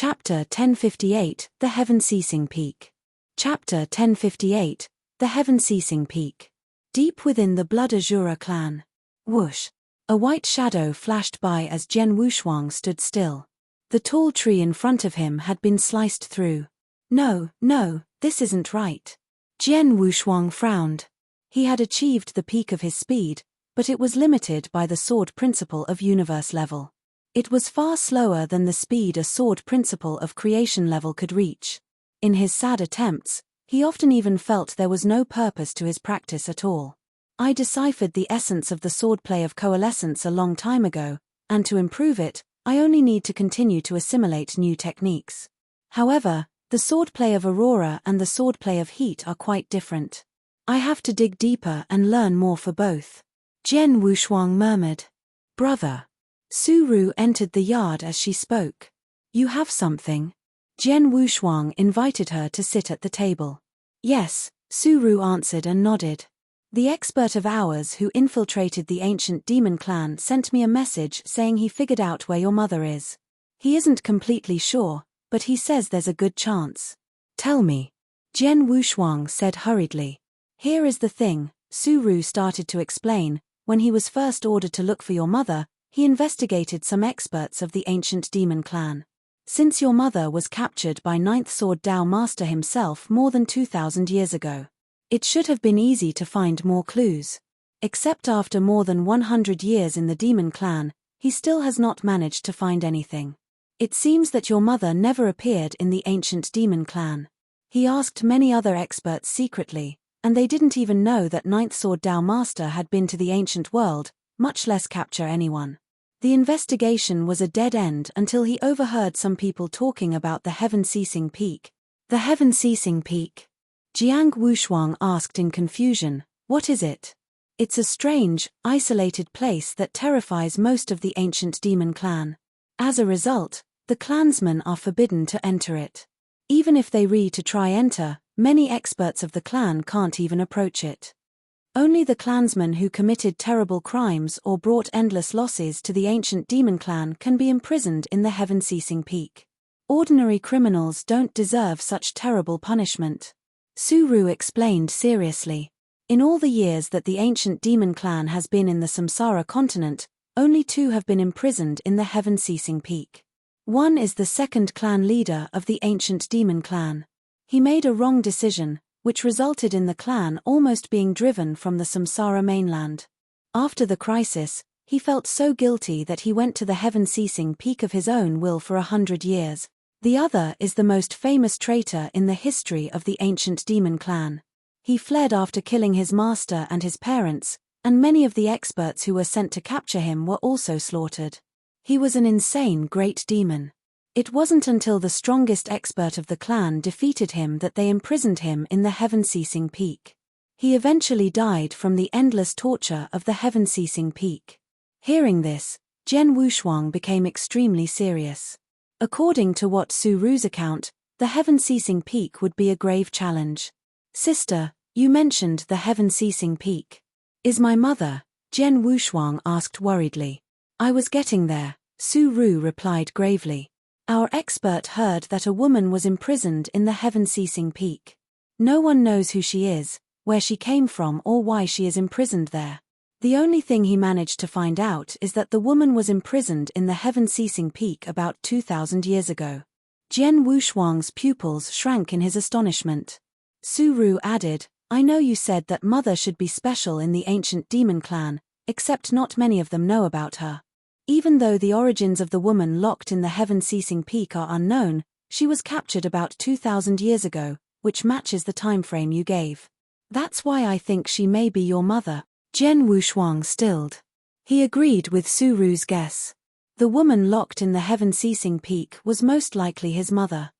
Chapter 1058, The Heaven-Ceasing Peak. Chapter 1058, The Heaven-Ceasing Peak. Deep within the Blood Azura clan. Whoosh! A white shadow flashed by as Jian Wushuang stood still. The tall tree in front of him had been sliced through. No, this isn't right. Jian Wushuang frowned. He had achieved the peak of his speed, but it was limited by the sword principle of universe level. It was far slower than the speed a sword principle of creation level could reach. In his sad attempts, he often even felt there was no purpose to his practice at all. I deciphered the essence of the swordplay of coalescence a long time ago, and to improve it, I only need to continue to assimilate new techniques. However, the swordplay of Aurora and the swordplay of Heat are quite different. I have to dig deeper and learn more for both. Jian Wushuang murmured. Brother. Su Ru entered the yard as she spoke. You have something? Jian Wushuang invited her to sit at the table. Yes, Su Ru answered and nodded. The expert of ours who infiltrated the ancient demon clan sent me a message saying he figured out where your mother is. He isn't completely sure, but he says there's a good chance. Tell me. Jian Wushuang said hurriedly. Here is the thing, Su Ru started to explain. When he was first ordered to look for your mother, he investigated some experts of the ancient demon clan. Since your mother was captured by Ninth Sword Dao Master himself more than 2,000 years ago, it should have been easy to find more clues. Except after more than 100 years in the demon clan, he still has not managed to find anything. It seems that your mother never appeared in the ancient demon clan. He asked many other experts secretly, and they didn't even know that Ninth Sword Dao Master had been to the ancient world, much less capture anyone. The investigation was a dead end until he overheard some people talking about the Heaven-Ceasing Peak. The Heaven-Ceasing Peak? Jiang Wushuang asked in confusion, what is it? It's a strange, isolated place that terrifies most of the ancient demon clan. As a result, the clansmen are forbidden to enter it. Even if they try enter, many experts of the clan can't even approach it. Only the clansmen who committed terrible crimes or brought endless losses to the ancient demon clan can be imprisoned in the Heaven-Ceasing Peak. Ordinary criminals don't deserve such terrible punishment. Su Ru explained seriously. In all the years that the ancient demon clan has been in the Samsara continent, only 2 have been imprisoned in the Heaven-Ceasing Peak. One is the second clan leader of the ancient demon clan. He made a wrong decision, which resulted in the clan almost being driven from the Samsara mainland. After the crisis, he felt so guilty that he went to the Heaven-Ceasing Peak of his own will for 100 years. The other is the most famous traitor in the history of the ancient demon clan. He fled after killing his master and his parents, and many of the experts who were sent to capture him were also slaughtered. He was an insane great demon. It wasn't until the strongest expert of the clan defeated him that they imprisoned him in the Heaven-Ceasing Peak. He eventually died from the endless torture of the Heaven-Ceasing Peak. Hearing this, Jian Wushuang became extremely serious. According to what Su Ru's account, the Heaven-Ceasing Peak would be a grave challenge. Sister, you mentioned the Heaven-Ceasing Peak. Is my mother? Jian Wushuang asked worriedly. I was getting there, Su Ru replied gravely. Our expert heard that a woman was imprisoned in the Heaven-Ceasing Peak. No one knows who she is, where she came from or why she is imprisoned there. The only thing he managed to find out is that the woman was imprisoned in the Heaven-Ceasing Peak about 2,000 years ago. Jian Wushuang's pupils shrank in his astonishment. Su Ru added, I know you said that mother should be special in the ancient demon clan, except not many of them know about her. Even though the origins of the woman locked in the Heaven-Ceasing Peak are unknown, she was captured about 2,000 years ago, which matches the time frame you gave. That's why I think she may be your mother. Jian Wushuang stilled. He agreed with Su Ru's guess. The woman locked in the Heaven-Ceasing Peak was most likely his mother.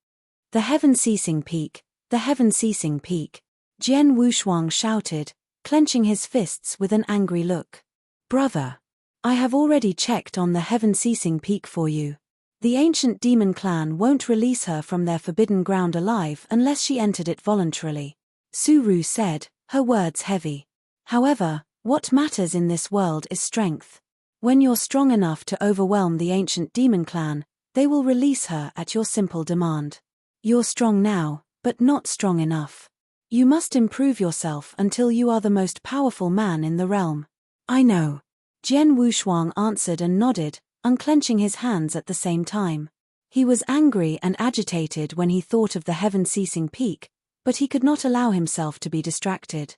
The Heaven-Ceasing Peak, the Heaven-Ceasing Peak, Jian Wushuang shouted, clenching his fists with an angry look. Brother! I have already checked on the Heaven-Ceasing Peak for you. The ancient demon clan won't release her from their forbidden ground alive unless she entered it voluntarily. Su Ru said, her words heavy. However, what matters in this world is strength. When you're strong enough to overwhelm the ancient demon clan, They will release her at your simple demand. You're strong now, but not strong enough. You must improve yourself until you are the most powerful man in the realm. I know. Jian Wushuang answered and nodded, unclenching his hands at the same time. He was angry and agitated when he thought of the heaven-ceasing peak, but he could not allow himself to be distracted.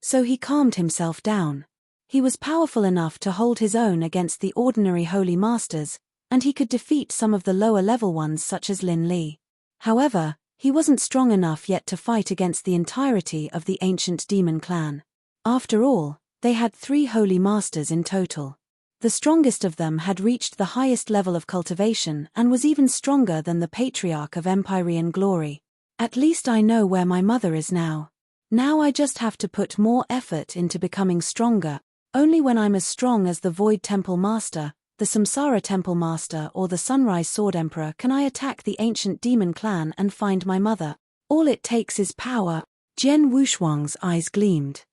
So he calmed himself down. He was powerful enough to hold his own against the ordinary holy masters, and he could defeat some of the lower-level ones such as Lin Li. However, he wasn't strong enough yet to fight against the entirety of the ancient demon clan. After all, they had 3 holy masters in total. The strongest of them had reached the highest level of cultivation and was even stronger than the patriarch of Empyrean glory. At least I know where my mother is now. Now I just have to put more effort into becoming stronger. Only when I'm as strong as the Void Temple Master, the Samsara Temple Master or the Sunrise Sword Emperor can I attack the ancient demon clan and find my mother. All it takes is power. Jian Wushuang's eyes gleamed.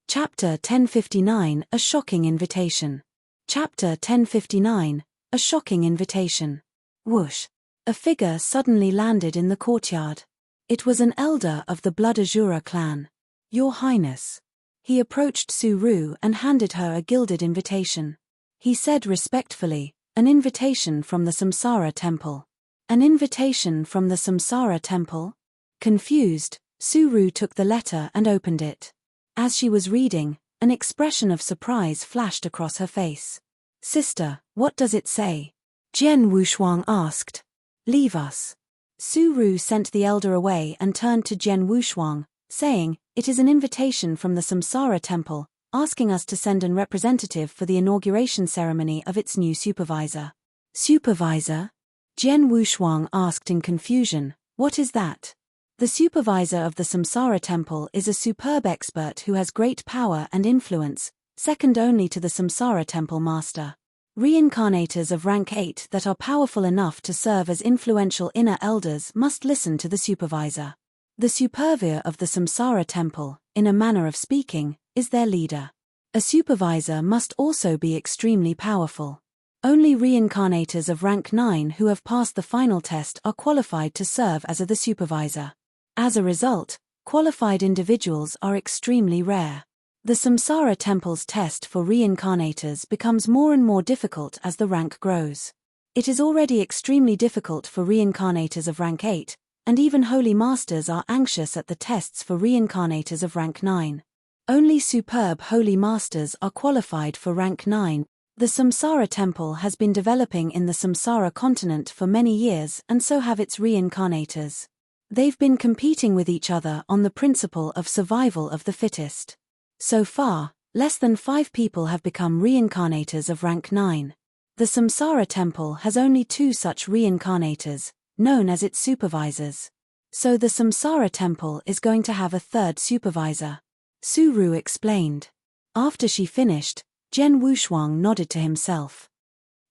Chapter 1059 A Shocking Invitation. Chapter 1059 A Shocking Invitation. Whoosh. A figure suddenly landed in the courtyard. It was an elder of the Blood Azura clan. Your Highness. He approached Su Ru and handed her a gilded invitation. He said respectfully, an invitation from the Samsara Temple. An invitation from the Samsara Temple? Confused, Su Ru took the letter and opened it. As she was reading, an expression of surprise flashed across her face. Sister, what does it say? Jian Wushuang asked. Leave us. Su Ru sent the elder away and turned to Jian Wushuang, saying, it is an invitation from the Samsara Temple, asking us to send an representative for the inauguration ceremony of its new supervisor. Supervisor? Jian Wushuang asked in confusion, what is that? The supervisor of the Samsara Temple is a superb expert who has great power and influence, second only to the Samsara Temple Master. Reincarnators of rank 8 that are powerful enough to serve as influential inner elders must listen to the supervisor. The supervisor of the Samsara Temple, in a manner of speaking, is their leader. A supervisor must also be extremely powerful. Only reincarnators of rank 9 who have passed the final test are qualified to serve as the supervisor. As a result, qualified individuals are extremely rare. The Samsara Temple's test for reincarnators becomes more and more difficult as the rank grows. It is already extremely difficult for reincarnators of rank 8, and even holy masters are anxious at the tests for reincarnators of rank 9. Only superb holy masters are qualified for rank 9. The Samsara Temple has been developing in the Samsara continent for many years and so have its reincarnators. They've been competing with each other on the principle of survival of the fittest. So far, less than 5 people have become reincarnators of rank 9. The Samsara Temple has only 2 such reincarnators, known as its supervisors. So the Samsara Temple is going to have a 3rd supervisor. Su Ru explained. After she finished, Jian Wushuang nodded to himself.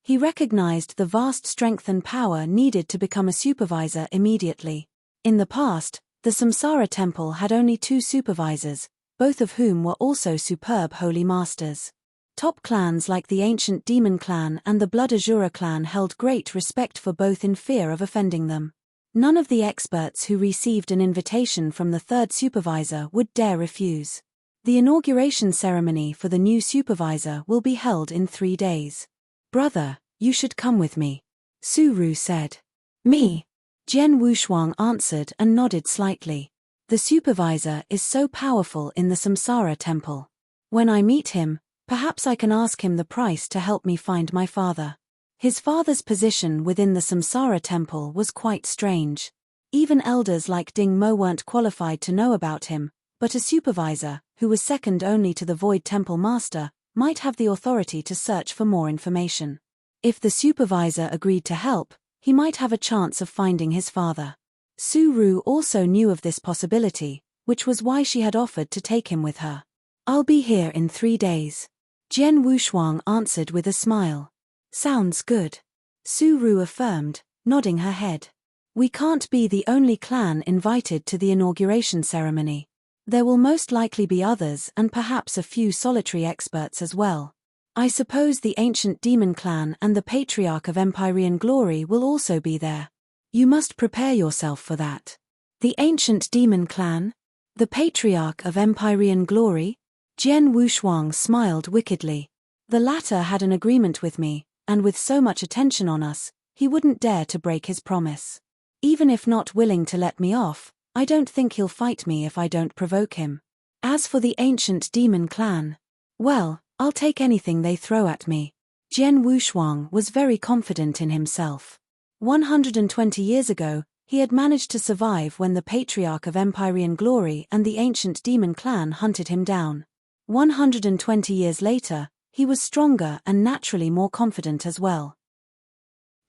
He recognized the vast strength and power needed to become a supervisor immediately. In the past, the Samsara Temple had only 2 supervisors, both of whom were also superb holy masters. Top clans like the ancient demon clan and the Blood Azura clan held great respect for both in fear of offending them. None of the experts who received an invitation from the 3rd supervisor would dare refuse. The inauguration ceremony for the new supervisor will be held in 3 days. Brother, you should come with me. Su Ru said. Me? Jian Wushuang answered and nodded slightly. The supervisor is so powerful in the Samsara Temple. When I meet him, perhaps I can ask him the price to help me find my father. His father's position within the Samsara Temple was quite strange. Even elders like Ding Mo weren't qualified to know about him, but a supervisor, who was second only to the Void Temple Master, might have the authority to search for more information. If the supervisor agreed to help, he might have a chance of finding his father. Su Ru also knew of this possibility, which was why she had offered to take him with her. I'll be here in 3 days. Jian Wushuang answered with a smile. Sounds good. Su Ru affirmed, nodding her head. We can't be the only clan invited to the inauguration ceremony. There will most likely be others and perhaps a few solitary experts as well. I suppose the ancient demon clan and the patriarch of Empyrean glory will also be there. You must prepare yourself for that. The ancient demon clan? The patriarch of Empyrean glory? Jian Wushuang smiled wickedly. The latter had an agreement with me, and with so much attention on us, he wouldn't dare to break his promise. Even if not willing to let me off, I don't think he'll fight me if I don't provoke him. As for the ancient demon clan, well, I'll take anything they throw at me. Jian Wushuang was very confident in himself. 120 years ago, he had managed to survive when the patriarch of Empyrean glory and the ancient demon clan hunted him down. 120 years later, he was stronger and naturally more confident as well.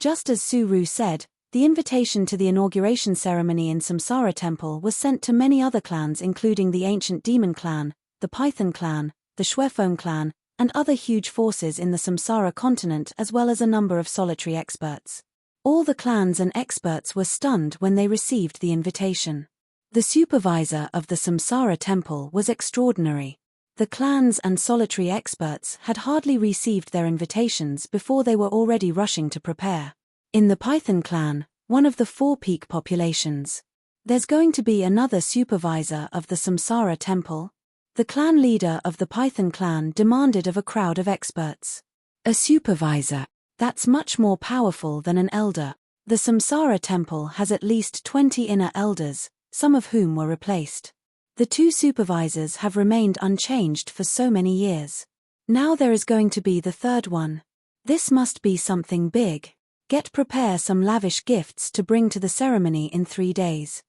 Just as Suru said, the invitation to the inauguration ceremony in Samsara Temple was sent to many other clans including the ancient demon clan, the Python clan, the Shuefeng clan, and other huge forces in the Samsara continent as well as a number of solitary experts. All the clans and experts were stunned when they received the invitation. The supervisor of the Samsara Temple was extraordinary. The clans and solitary experts had hardly received their invitations before they were already rushing to prepare. In the Python clan, one of the 4 peak populations, there's going to be another supervisor of the Samsara Temple. The clan leader of the Python clan demanded of a crowd of experts. A supervisor. That's much more powerful than an elder. The Samsara Temple has at least 20 inner elders, some of whom were replaced. The 2 supervisors have remained unchanged for so many years. Now there is going to be the 3rd one. This must be something big. Prepare some lavish gifts to bring to the ceremony in 3 days.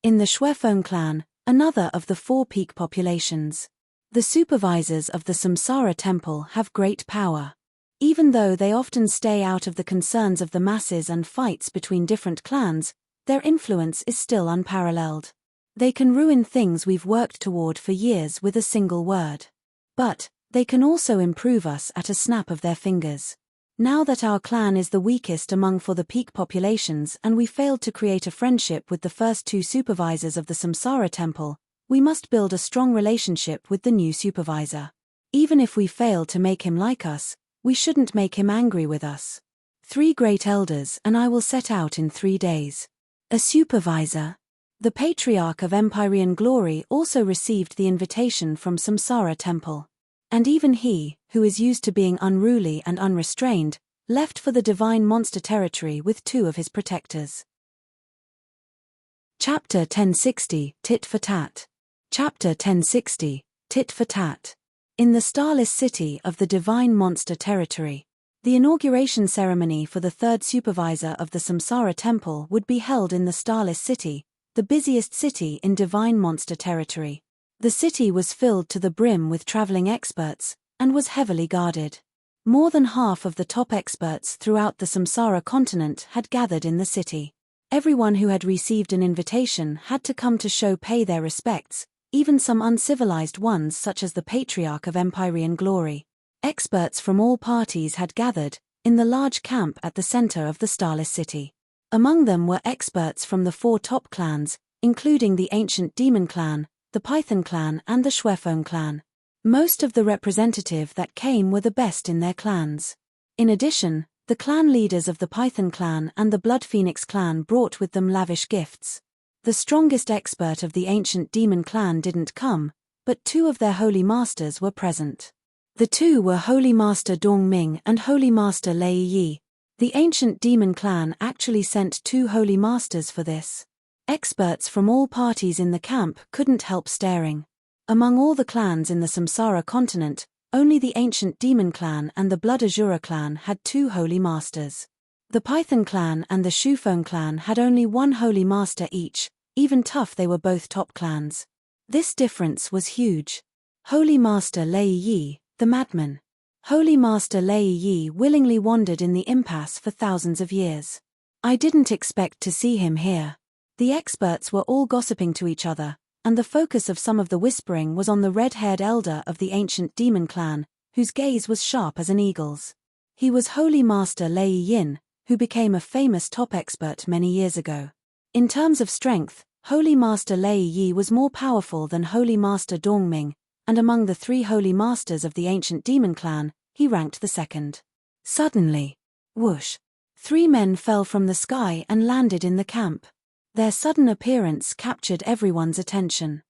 In the Shuefeng clan, another of the 4 peak populations, the supervisors of the Samsara Temple have great power. Even though they often stay out of the concerns of the masses and fights between different clans, their influence is still unparalleled. They can ruin things we've worked toward for years with a single word. But they can also improve us at a snap of their fingers. Now that our clan is the weakest among the peak populations and we failed to create a friendship with the first 2 supervisors of the Samsara Temple, we must build a strong relationship with the new supervisor. Even if we fail to make him like us, we shouldn't make him angry with us. 3 great elders and I will set out in 3 days. A supervisor? The patriarch of Empyrean glory also received the invitation from Samsara Temple. And even he, who is used to being unruly and unrestrained, left for the divine monster territory with 2 of his protectors. Chapter 1060, Tit for Tat. Chapter 1060, Tit for Tat. In the starless city of the divine monster territory, the inauguration ceremony for the 3rd supervisor of the Samsara Temple would be held in the starless city, the busiest city in divine monster territory. The city was filled to the brim with traveling experts, and was heavily guarded. More than half of the top experts throughout the Samsara continent had gathered in the city. Everyone who had received an invitation had to come to pay their respects, even some uncivilized ones such as the patriarch of Empyrean glory. Experts from all parties had gathered, in the large camp at the center of the starless city. Among them were experts from the 4 top clans, including the ancient demon clan, the Python clan and the Shuefeng clan. Most of the representatives that came were the best in their clans. In addition, the clan leaders of the Python clan and the Blood Phoenix clan brought with them lavish gifts. The strongest expert of the ancient demon clan didn't come, but 2 of their holy masters were present. The 2 were Holy Master Dongming and Holy Master Lei Yi. The ancient demon clan actually sent 2 holy masters for this. Experts from all parties in the camp couldn't help staring. Among all the clans in the Samsara continent, only the ancient demon clan and the Blood Azura clan had 2 holy masters. The Python clan and the Shuefeng clan had only 1 holy master each, even tough they were both top clans. This difference was huge. Holy Master Lei Yi, the madman. Holy Master Lei Yi willingly wandered in the impasse for thousands of years. I didn't expect to see him here. The experts were all gossiping to each other, and the focus of some of the whispering was on the red-haired elder of the ancient demon clan, whose gaze was sharp as an eagle's. He was Holy Master Lei Yin, who became a famous top expert many years ago. In terms of strength, Holy Master Lei Yi was more powerful than Holy Master Dongming, and among the 3 holy masters of the ancient demon clan, he ranked the second. Suddenly, whoosh! 3 men fell from the sky and landed in the camp. Their sudden appearance captured everyone's attention.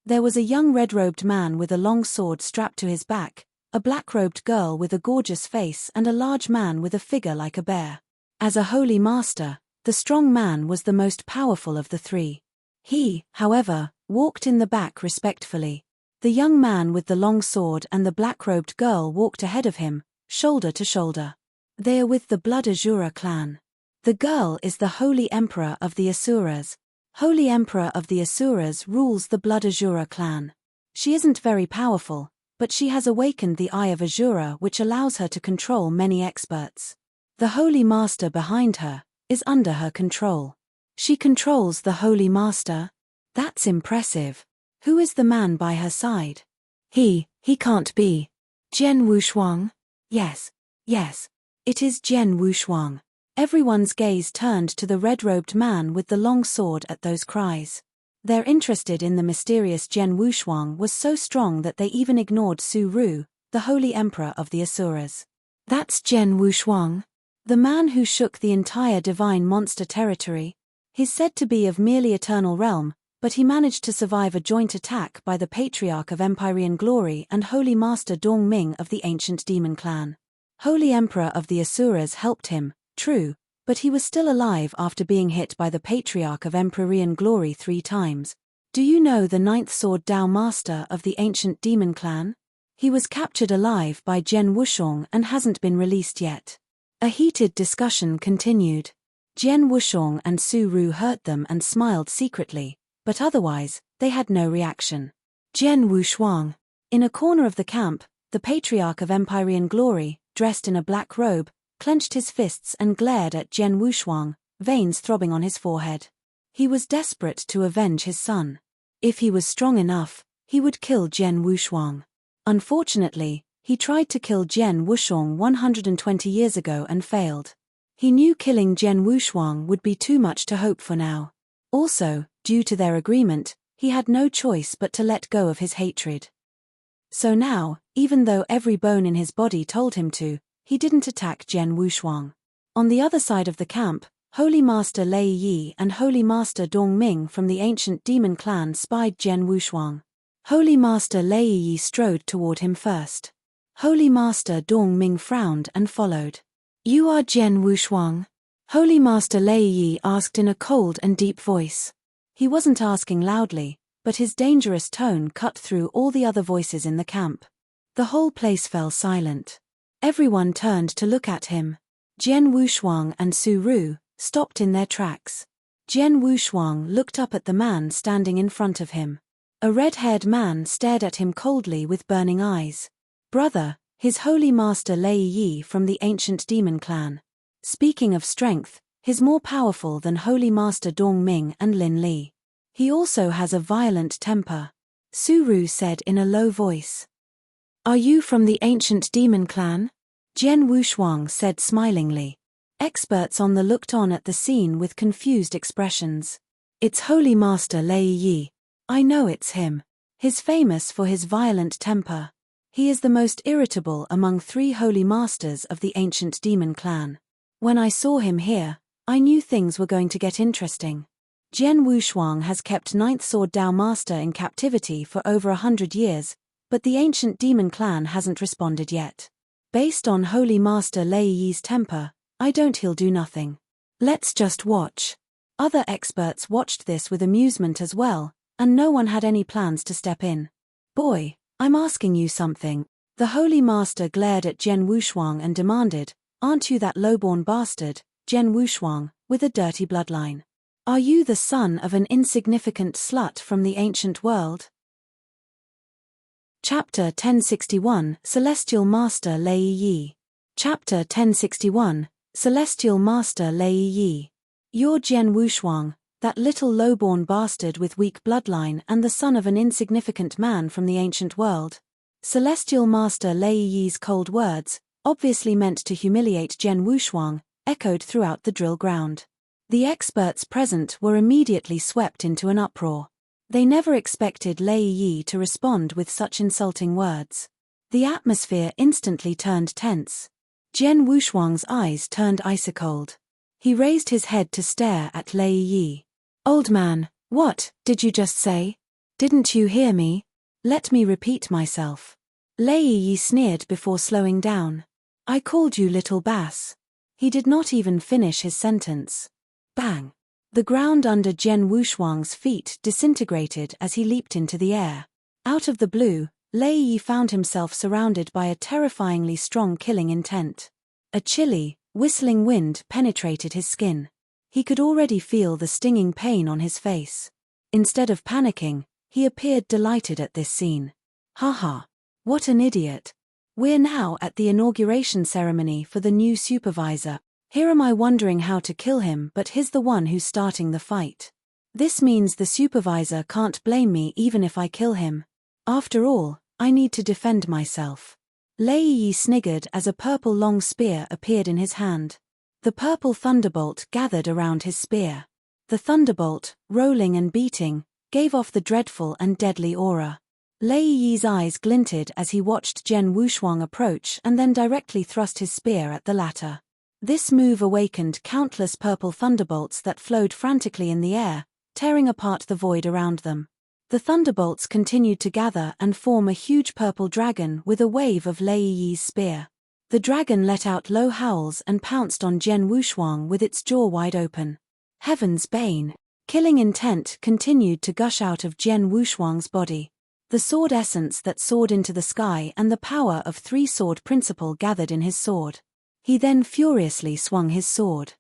There was a young red-robed man with a long sword strapped to his back, a black-robed girl with a gorgeous face and a large man with a figure like a bear. As a holy master, the strong man was the most powerful of the 3. He, however, walked in the back respectfully. The young man with the long sword and the black-robed girl walked ahead of him, shoulder to shoulder. They are with the Blood Azura clan. The girl is the Holy Emperor of the Asuras. Holy Emperor of the Asuras rules the Blood Azura clan. She isn't very powerful, but she has awakened the Eye of Azura, which allows her to control many experts. The Holy Master behind her is under her control. She controls the Holy Master? That's impressive. Who is the man by her side? He can't be. Jian Wushuang? Yes. It is Jian Wushuang. Everyone's gaze turned to the red-robed man with the long sword at those cries. Their interest in the mysterious Jian Wushuang was so strong that they even ignored Su Ru, the Holy Emperor of the Asuras. That's Jian Wushuang? The man who shook the entire divine monster territory? He's said to be of merely eternal realm, but he managed to survive a joint attack by the Patriarch of Empyrean Glory and Holy Master Dongming of the ancient demon clan. Holy Emperor of the Asuras helped him, true, but he was still alive after being hit by the Patriarch of Empyrean Glory 3 times. Do you know the 9th Sword Dao Master of the ancient demon clan? He was captured alive by Jian Wushong and hasn't been released yet. A heated discussion continued. Jian Wushong and Su Ru heard them and smiled secretly, but otherwise, they had no reaction. Jian Wushuang. In a corner of the camp, the Patriarch of Empyrean Glory, dressed in a black robe, clenched his fists and glared at Jian Wushuang, veins throbbing on his forehead. He was desperate to avenge his son. If he was strong enough, he would kill Jian Wushuang. Unfortunately, he tried to kill Jian Wushong 120 years ago and failed. He knew killing Jian Wushuang would be too much to hope for now. Also, due to their agreement, he had no choice but to let go of his hatred. So now, even though every bone in his body told him to, he didn't attack Jian Wushuang. On the other side of the camp, Holy Master Lei Yi and Holy Master Dongming from the ancient demon clan spied Jian Wushuang. Holy Master Lei Yi strode toward him first. Holy Master Dongming frowned and followed. You are Jian Wushuang? Holy Master Lei Yi asked in a cold and deep voice. He wasn't asking loudly, but his dangerous tone cut through all the other voices in the camp. The whole place fell silent. Everyone turned to look at him. Jian Wushuang and Su Ru stopped in their tracks. Jian Wushuang looked up at the man standing in front of him. A red-haired man stared at him coldly with burning eyes. Brother, his Holy Master Lei Yi from the ancient demon clan. Speaking of strength, he's more powerful than Holy Master Dongming and Lin Li. He also has a violent temper. Su Ru said in a low voice. Are you from the ancient demon clan? Jian Wushuang said smilingly. Experts on the looked on at the scene with confused expressions. It's Holy Master Lei Yi. I know it's him. He's famous for his violent temper. He is the most irritable among 3 holy masters of the ancient demon clan. When I saw him here, I knew things were going to get interesting. Jian Wushuang has kept 9th Sword Dao Master in captivity for over 100 years, but the ancient demon clan hasn't responded yet. Based on Holy Master Lei Yi's temper, I don't he'll do nothing. Let's just watch. Other experts watched this with amusement as well, and no one had any plans to step in. Boy, I'm asking you something. The Holy Master glared at Jian Wushuang and demanded, aren't you that lowborn bastard, Jian Wushuang, with a dirty bloodline? Are you the son of an insignificant slut from the ancient world? Chapter 1061, Celestial Master Lei Yi. Chapter 1061, Celestial Master Lei Yi. You're Jian Wushuang, that little lowborn bastard with weak bloodline and the son of an insignificant man from the ancient world. Celestial Master Lei Yi's cold words, obviously meant to humiliate Jian Wushuang, echoed throughout the drill ground. The experts present were immediately swept into an uproar. They never expected Lei Yi to respond with such insulting words. The atmosphere instantly turned tense. Jian Wuxuang's eyes turned icy-cold. He raised his head to stare at Lei Yi. "Old man, what did you just say? Didn't you hear me? Let me repeat myself." Lei Yi sneered before slowing down. "I called you little bass." He did not even finish his sentence. Bang! The ground under Jian Wuxuang's feet disintegrated as he leaped into the air. Out of the blue, Lei Yi found himself surrounded by a terrifyingly strong killing intent. A chilly, whistling wind penetrated his skin. He could already feel the stinging pain on his face. Instead of panicking, he appeared delighted at this scene. "Haha! What an idiot! We're now at the inauguration ceremony for the new supervisor. Here am I wondering how to kill him, but he's the one who's starting the fight. This means the supervisor can't blame me even if I kill him. After all, I need to defend myself." Lei Yi sniggered as a purple long spear appeared in his hand. The purple thunderbolt gathered around his spear. The thunderbolt, rolling and beating, gave off the dreadful and deadly aura. Lei Yi's eyes glinted as he watched Jian Wuxuang approach and then directly thrust his spear at the latter. This move awakened countless purple thunderbolts that flowed frantically in the air, tearing apart the void around them. The thunderbolts continued to gather and form a huge purple dragon with a wave of Lei Yi's spear. The dragon let out low howls and pounced on Jian Wuxuang with its jaw wide open. Heaven's bane. Killing intent continued to gush out of Jian Wuxuang's body. The sword essence that soared into the sky and the power of 3 sword principle gathered in his sword. He then furiously swung his sword.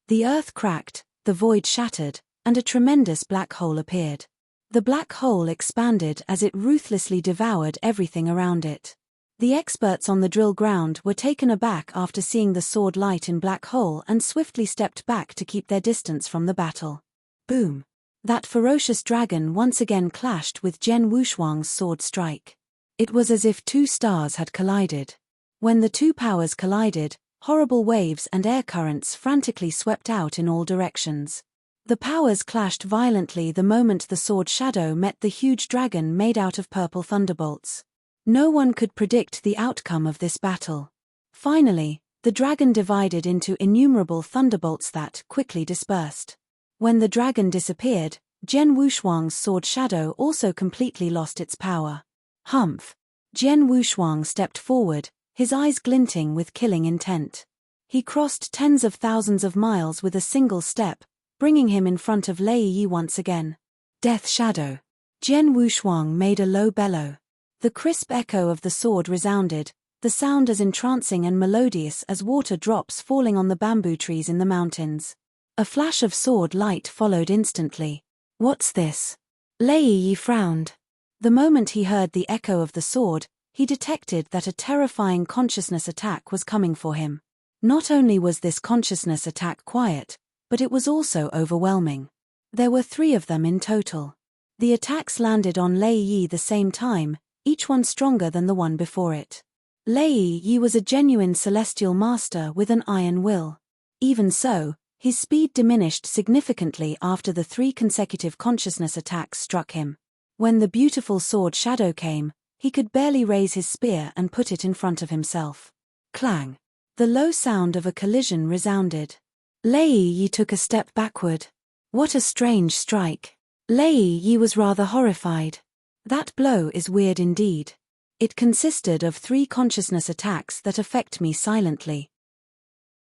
The earth cracked, the void shattered, and a tremendous black hole appeared. The black hole expanded as it ruthlessly devoured everything around it. The experts on the drill ground were taken aback after seeing the sword light in black hole and swiftly stepped back to keep their distance from the battle. Boom! That ferocious dragon once again clashed with Jian Wuxuang's sword strike. It was as if 2 stars had collided. When the 2 powers collided, horrible waves and air currents frantically swept out in all directions. The powers clashed violently the moment the sword shadow met the huge dragon made out of purple thunderbolts. No one could predict the outcome of this battle. Finally, the dragon divided into innumerable thunderbolts that quickly dispersed. When the dragon disappeared, Jian Wuxuang's sword shadow also completely lost its power. Humph! Jian Wuxuang stepped forward, his eyes glinting with killing intent. He crossed tens of thousands of miles with a single step, bringing him in front of Lei Yi once again. Death shadow. Jian Wuxuang made a low bellow. The crisp echo of the sword resounded, the sound as entrancing and melodious as water drops falling on the bamboo trees in the mountains. A flash of sword light followed instantly. "What's this?" Lei Yi frowned. The moment he heard the echo of the sword, he detected that a terrifying consciousness attack was coming for him. Not only was this consciousness attack quiet, but it was also overwhelming. There were 3 of them in total. The attacks landed on Lei Yi the same time, each one stronger than the one before it. Lei Yi was a genuine celestial master with an iron will. Even so, his speed diminished significantly after the 3 consecutive consciousness attacks struck him. When the beautiful sword shadow came, he could barely raise his spear and put it in front of himself. Clang! The low sound of a collision resounded. Lei Yi took a step backward. What a strange strike. Lei Yi was rather horrified. That blow is weird indeed. It consisted of 3 consciousness attacks that affect me silently.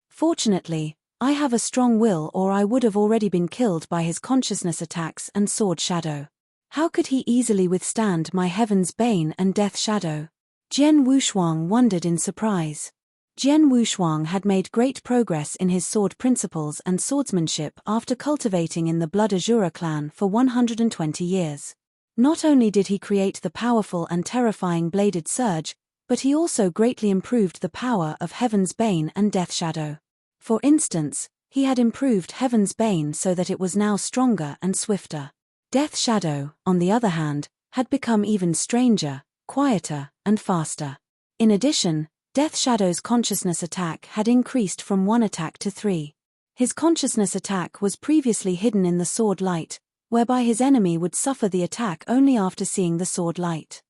Fortunately, I have a strong will, or I would have already been killed by his consciousness attacks and sword shadow. How could he easily withstand my heaven's bane and death shadow? Jian Wuxuang wondered in surprise. Jian Wuxuang had made great progress in his sword principles and swordsmanship after cultivating in the Blood Azura clan for 120 years. Not only did he create the powerful and terrifying bladed surge, but he also greatly improved the power of Heaven's Bane and Death Shadow. For instance, he had improved Heaven's Bane so that it was now stronger and swifter. Death Shadow, on the other hand, had become even stranger, quieter, and faster. In addition, Death Shadow's consciousness attack had increased from 1 attack to 3. His consciousness attack was previously hidden in the sword light, whereby his enemy would suffer the attack only after seeing the sword light.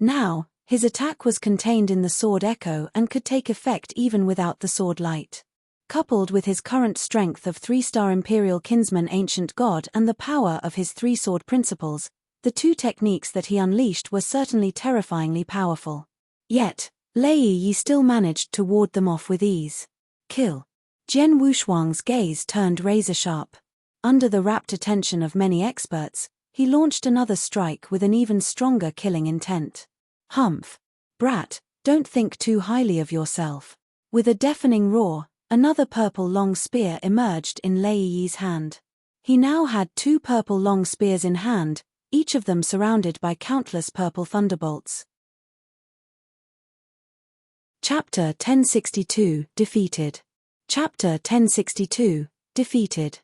Now, His attack was contained in the sword echo and could take effect even without the sword light. Coupled with his current strength of 3-star Imperial Kinsman Ancient God and the power of his 3-sword principles, the two techniques that he unleashed were certainly terrifyingly powerful. Yet, Lei Yi still managed to ward them off with ease. Kill. Jian Wushuang's gaze turned razor-sharp. Under the rapt attention of many experts, he launched another strike with an even stronger killing intent. Humph. Brat, don't think too highly of yourself. With a deafening roar, another purple long spear emerged in Lei Yi's hand. He now had 2 purple long spears in hand, each of them surrounded by countless purple thunderbolts. Chapter 1062, Defeated. Chapter 1062, Defeated.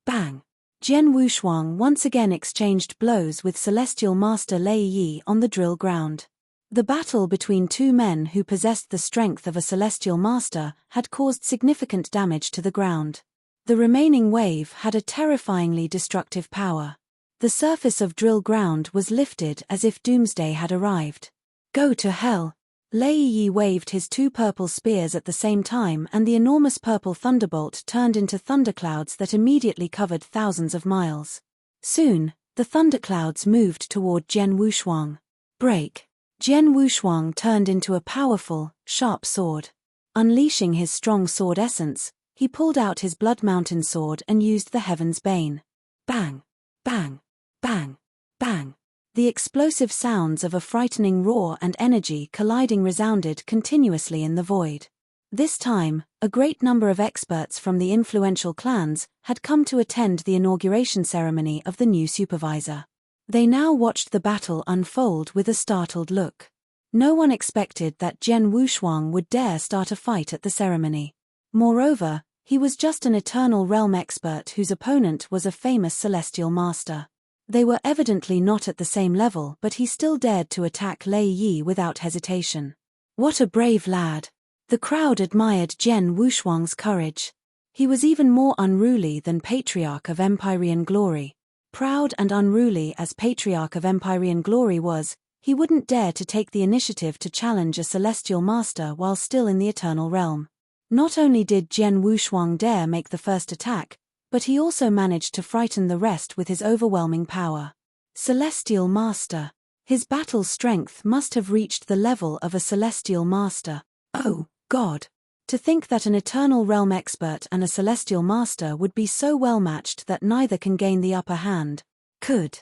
Bang. Jian Wushuang once again exchanged blows with Celestial Master Lei Yi on the drill ground. The battle between two men who possessed the strength of a Celestial Master had caused significant damage to the ground. The remaining wave had a terrifyingly destructive power. The surface of drill ground was lifted as if doomsday had arrived. Go to hell! Lei Yi waved his 2 purple spears at the same time and the enormous purple thunderbolt turned into thunderclouds that immediately covered thousands of miles. Soon, the thunderclouds moved toward Jian Wushuang. Break! Jian Wushuang turned into a powerful, sharp sword. Unleashing his strong sword essence, he pulled out his Blood Mountain sword and used the Heaven's Bane. Bang! Bang! Bang! Bang! The explosive sounds of a frightening roar and energy colliding resounded continuously in the void. This time, a great number of experts from the influential clans had come to attend the inauguration ceremony of the new supervisor. They now watched the battle unfold with a startled look. No one expected that Jian Wushuang would dare start a fight at the ceremony. Moreover, he was just an Eternal Realm expert whose opponent was a famous Celestial Master. They were evidently not at the same level, but he still dared to attack Lei Yi without hesitation. What a brave lad! The crowd admired Jian Wushuang's courage. He was even more unruly than Patriarch of Empyrean Glory. Proud and unruly as Patriarch of Empyrean Glory was, he wouldn't dare to take the initiative to challenge a Celestial Master while still in the Eternal Realm. Not only did Jian Wushuang dare make the first attack, but he also managed to frighten the rest with his overwhelming power. Celestial Master. His battle strength must have reached the level of a Celestial Master. Oh, God! To think that an Eternal Realm expert and a Celestial Master would be so well matched that neither can gain the upper hand. Could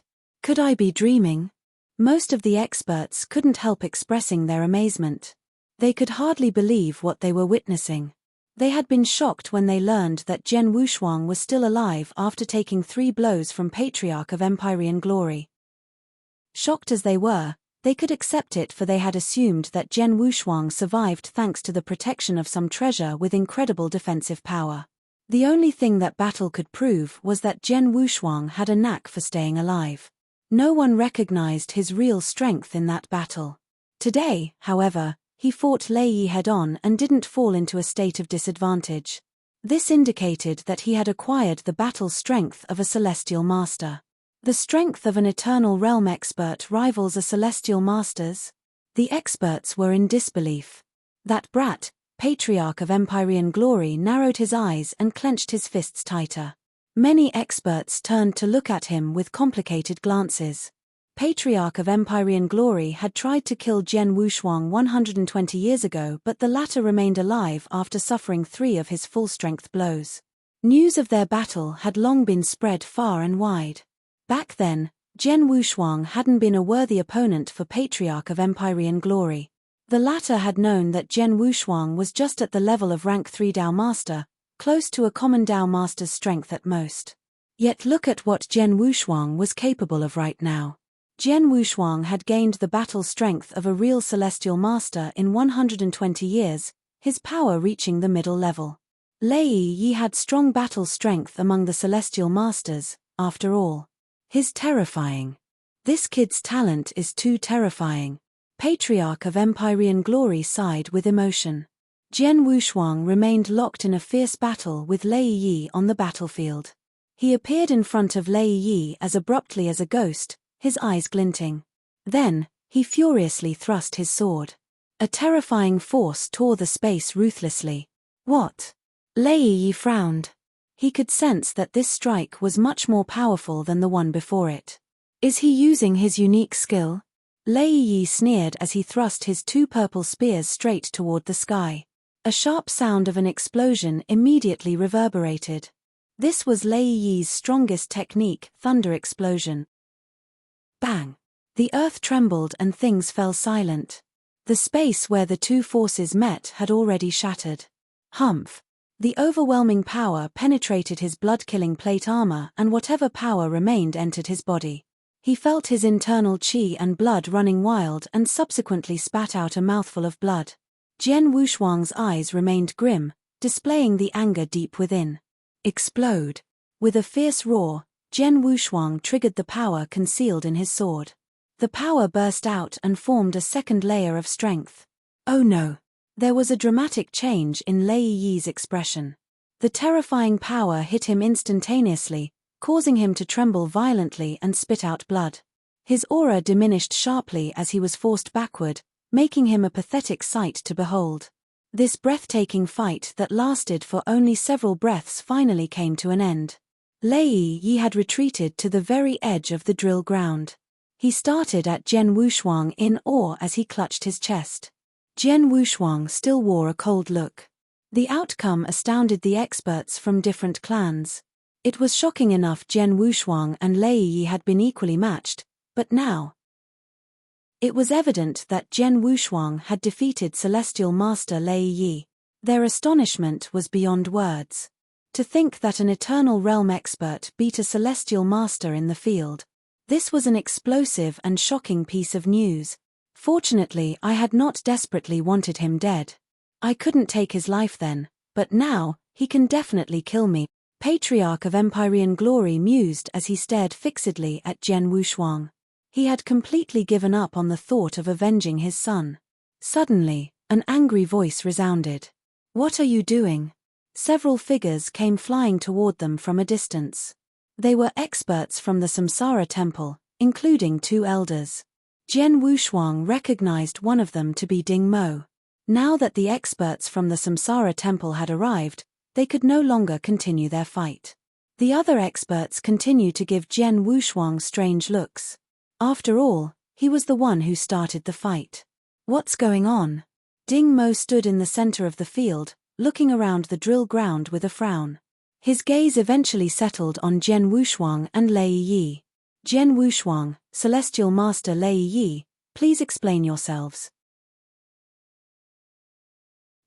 I be dreaming? Most of the experts couldn't help expressing their amazement. They could hardly believe what they were witnessing. They had been shocked when they learned that Jian Wushuang was still alive after taking 3 blows from Patriarch of Empyrean Glory. Shocked as they were, they could accept it, for they had assumed that Jian Wushuang survived thanks to the protection of some treasure with incredible defensive power. The only thing that battle could prove was that Jian Wushuang had a knack for staying alive. No one recognized his real strength in that battle. Today, however, he fought Lei Yi head-on and didn't fall into a state of disadvantage. This indicated that he had acquired the battle strength of a Celestial Master. The strength of an Eternal Realm expert rivals a Celestial Master's? The experts were in disbelief. That brat, Patriarch of Empyrean Glory, narrowed his eyes and clenched his fists tighter. Many experts turned to look at him with complicated glances. Patriarch of Empyrean Glory had tried to kill Jian Wushuang 120 years ago, but the latter remained alive after suffering 3 of his full-strength blows. News of their battle had long been spread far and wide. Back then, Jian Wushuang hadn't been a worthy opponent for Patriarch of Empyrean Glory. The latter had known that Jian Wushuang was just at the level of rank 3 Dao Master, close to a common Dao Master's strength at most. Yet look at what Jian Wushuang was capable of right now. Jian Wushuang had gained the battle strength of a real Celestial Master in 120 years, his power reaching the middle level. Lei Yi had strong battle strength among the Celestial Masters, after all. His terrifying. This kid's talent is too terrifying. Patriarch of Empyrean Glory sighed with emotion. Jian Wushuang remained locked in a fierce battle with Lei Yi on the battlefield. He appeared in front of Lei Yi as abruptly as a ghost, his eyes glinting. Then, He furiously thrust his sword. A terrifying force tore the space ruthlessly. What? Lei Yi frowned. He could sense that this strike was much more powerful than the one before it. Is he using his unique skill? Lei Yi sneered as he thrust his two purple spears straight toward the sky. A sharp sound of an explosion immediately reverberated. This was Lei Yi's strongest technique, thunder explosion. Bang! The earth trembled and things fell silent. The space where the two forces met had already shattered. Humph! The overwhelming power penetrated his blood-killing plate armor, and whatever power remained entered his body. He felt his internal qi and blood running wild and subsequently spat out a mouthful of blood. Jian Wushuang's eyes remained grim, displaying the anger deep within. Explode! With a fierce roar, Jian Wushuang triggered the power concealed in his sword. The power burst out and formed a second layer of strength. Oh no! There was a dramatic change in Lei Yi's expression. The terrifying power hit him instantaneously, causing him to tremble violently and spit out blood. His aura diminished sharply as he was forced backward, making him a pathetic sight to behold. This breathtaking fight that lasted for only several breaths finally came to an end. Lei Yi had retreated to the very edge of the drill ground. He started at Jian Wushuang in awe as he clutched his chest. Jian Wushuang still wore a cold look. The outcome astounded the experts from different clans. It was shocking enough Jian Wushuang and Lei Yi had been equally matched, but now it was evident that Jian Wushuang had defeated Celestial Master Lei Yi. Their astonishment was beyond words. To think that an Eternal Realm expert beat a Celestial Master in the field. This was an explosive and shocking piece of news. Fortunately, I had not desperately wanted him dead. I couldn't take his life then, but now, he can definitely kill me. Patriarch of Empyrean Glory mused as he stared fixedly at Jian Wushuang. He had completely given up on the thought of avenging his son. Suddenly, an angry voice resounded. What are you doing? Several figures came flying toward them from a distance. They were experts from the Samsara Temple, including two elders. Jian Wushuang recognized one of them to be Ding Mo. Now that the experts from the Samsara Temple had arrived, they could no longer continue their fight. The other experts continued to give Jian Wushuang strange looks. After all, he was the one who started the fight. What's going on? Ding Mo stood in the center of the field, looking around the drill ground with a frown. His gaze eventually settled on Jian Wushuang and Lei Yi. Jian Wushuang, Celestial Master Lei Yi, please explain yourselves.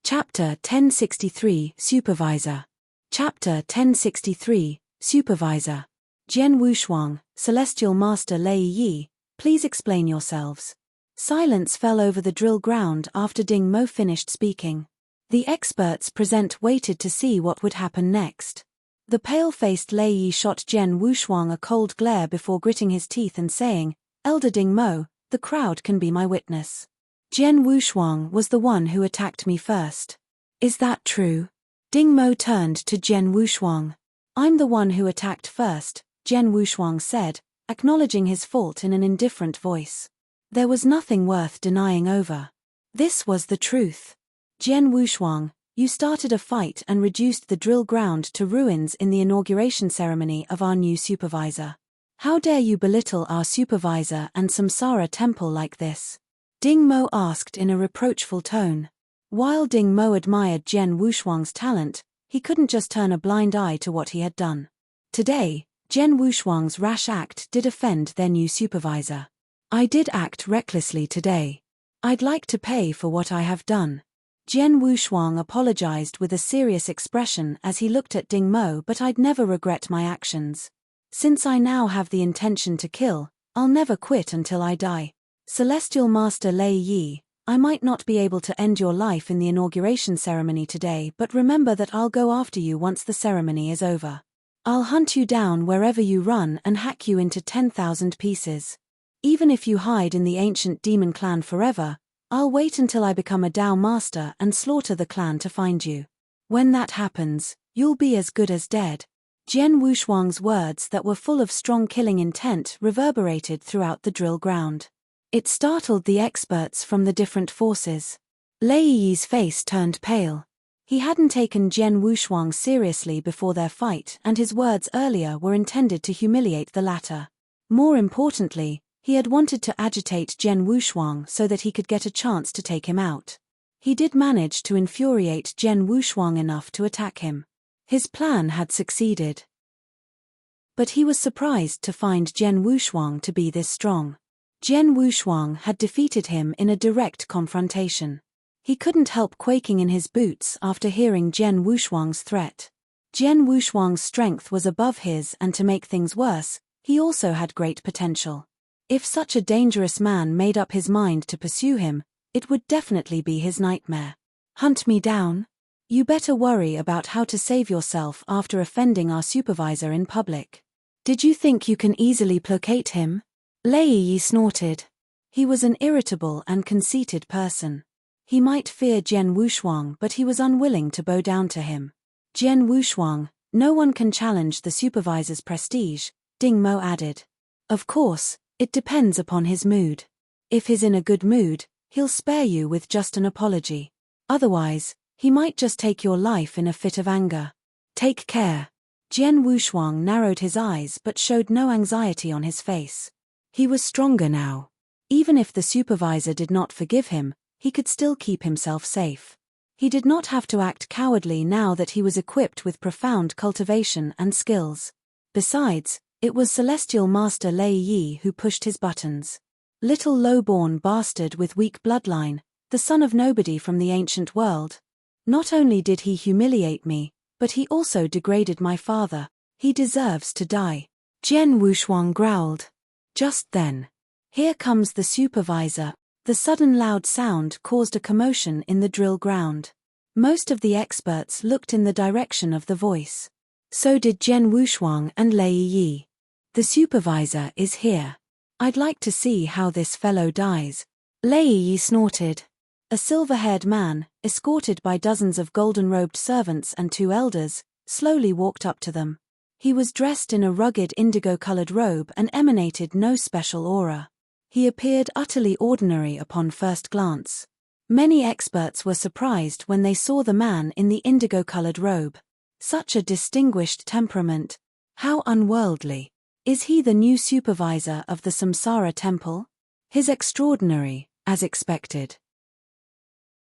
Chapter 1063, Supervisor. Chapter 1063, Supervisor. Jian Wushuang, Celestial Master Lei Yi, please explain yourselves. Silence fell over the drill ground after Ding Mo finished speaking. The experts present waited to see what would happen next. The pale-faced Lei Yi shot Jian Wushuang a cold glare before gritting his teeth and saying, Elder Ding Mo, the crowd can be my witness. Jian Wushuang was the one who attacked me first. Is that true? Ding Mo turned to Jian Wushuang. I'm the one who attacked first, Jian Wushuang said, acknowledging his fault in an indifferent voice. There was nothing worth denying over. This was the truth. Jian Wushuang, you started a fight and reduced the drill ground to ruins in the inauguration ceremony of our new supervisor. How dare you belittle our supervisor and Samsara Temple like this? Ding Mo asked in a reproachful tone. While Ding Mo admired Jian Wushuang's talent, he couldn't just turn a blind eye to what he had done. Today, Jian Wushuang's rash act did offend their new supervisor. I did act recklessly today. I'd like to pay for what I have done. Jian Wushuang apologized with a serious expression as he looked at Ding Mo, but I'd never regret my actions. Since I now have the intention to kill, I'll never quit until I die. Celestial Master Lei Yi, I might not be able to end your life in the inauguration ceremony today, but remember that I'll go after you once the ceremony is over. I'll hunt you down wherever you run and hack you into 10,000 pieces. Even if you hide in the ancient demon clan forever, I'll wait until I become a Dao Master and slaughter the clan to find you. When that happens, you'll be as good as dead. Jian Wushuang's words that were full of strong killing intent reverberated throughout the drill ground. It startled the experts from the different forces. Lei Yi's face turned pale. He hadn't taken Jian Wushuang seriously before their fight, and his words earlier were intended to humiliate the latter. More importantly, he had wanted to agitate Jian Wushuang so that he could get a chance to take him out. He did manage to infuriate Jian Wushuang enough to attack him. His plan had succeeded. But he was surprised to find Jian Wushuang to be this strong. Jian Wushuang had defeated him in a direct confrontation. He couldn't help quaking in his boots after hearing Jian Wushuang's threat. Jian Wushuang's strength was above his, and to make things worse, he also had great potential. If such a dangerous man made up his mind to pursue him, it would definitely be his nightmare. Hunt me down? You better worry about how to save yourself after offending our supervisor in public. Did you think you can easily placate him? Lei Yi snorted. He was an irritable and conceited person. He might fear Jian Wushuang, but he was unwilling to bow down to him. Jian Wushuang, no one can challenge the supervisor's prestige, Ding Mo added. Of course, it depends upon his mood. If he's in a good mood, he'll spare you with just an apology. Otherwise, he might just take your life in a fit of anger. Take care. Jian Wushuang narrowed his eyes but showed no anxiety on his face. He was stronger now. Even if the supervisor did not forgive him, he could still keep himself safe. He did not have to act cowardly now that he was equipped with profound cultivation and skills. Besides, it was Celestial Master Lei Yi who pushed his buttons. Little low-born bastard with weak bloodline, the son of nobody from the ancient world. Not only did he humiliate me, but he also degraded my father. He deserves to die. Jian Wushuang growled. Just then. Here comes the supervisor. The sudden loud sound caused a commotion in the drill ground. Most of the experts looked in the direction of the voice. So did Jian Wushuang and Lei Yi. The supervisor is here. I'd like to see how this fellow dies. Lei Yi snorted. A silver-haired man, escorted by dozens of golden-robed servants and 2 elders, slowly walked up to them. He was dressed in a rugged indigo-colored robe and emanated no special aura. He appeared utterly ordinary upon first glance. Many experts were surprised when they saw the man in the indigo-colored robe. Such a distinguished temperament. How unworldly. Is he the new supervisor of the Samsara Temple? His extraordinary, as expected.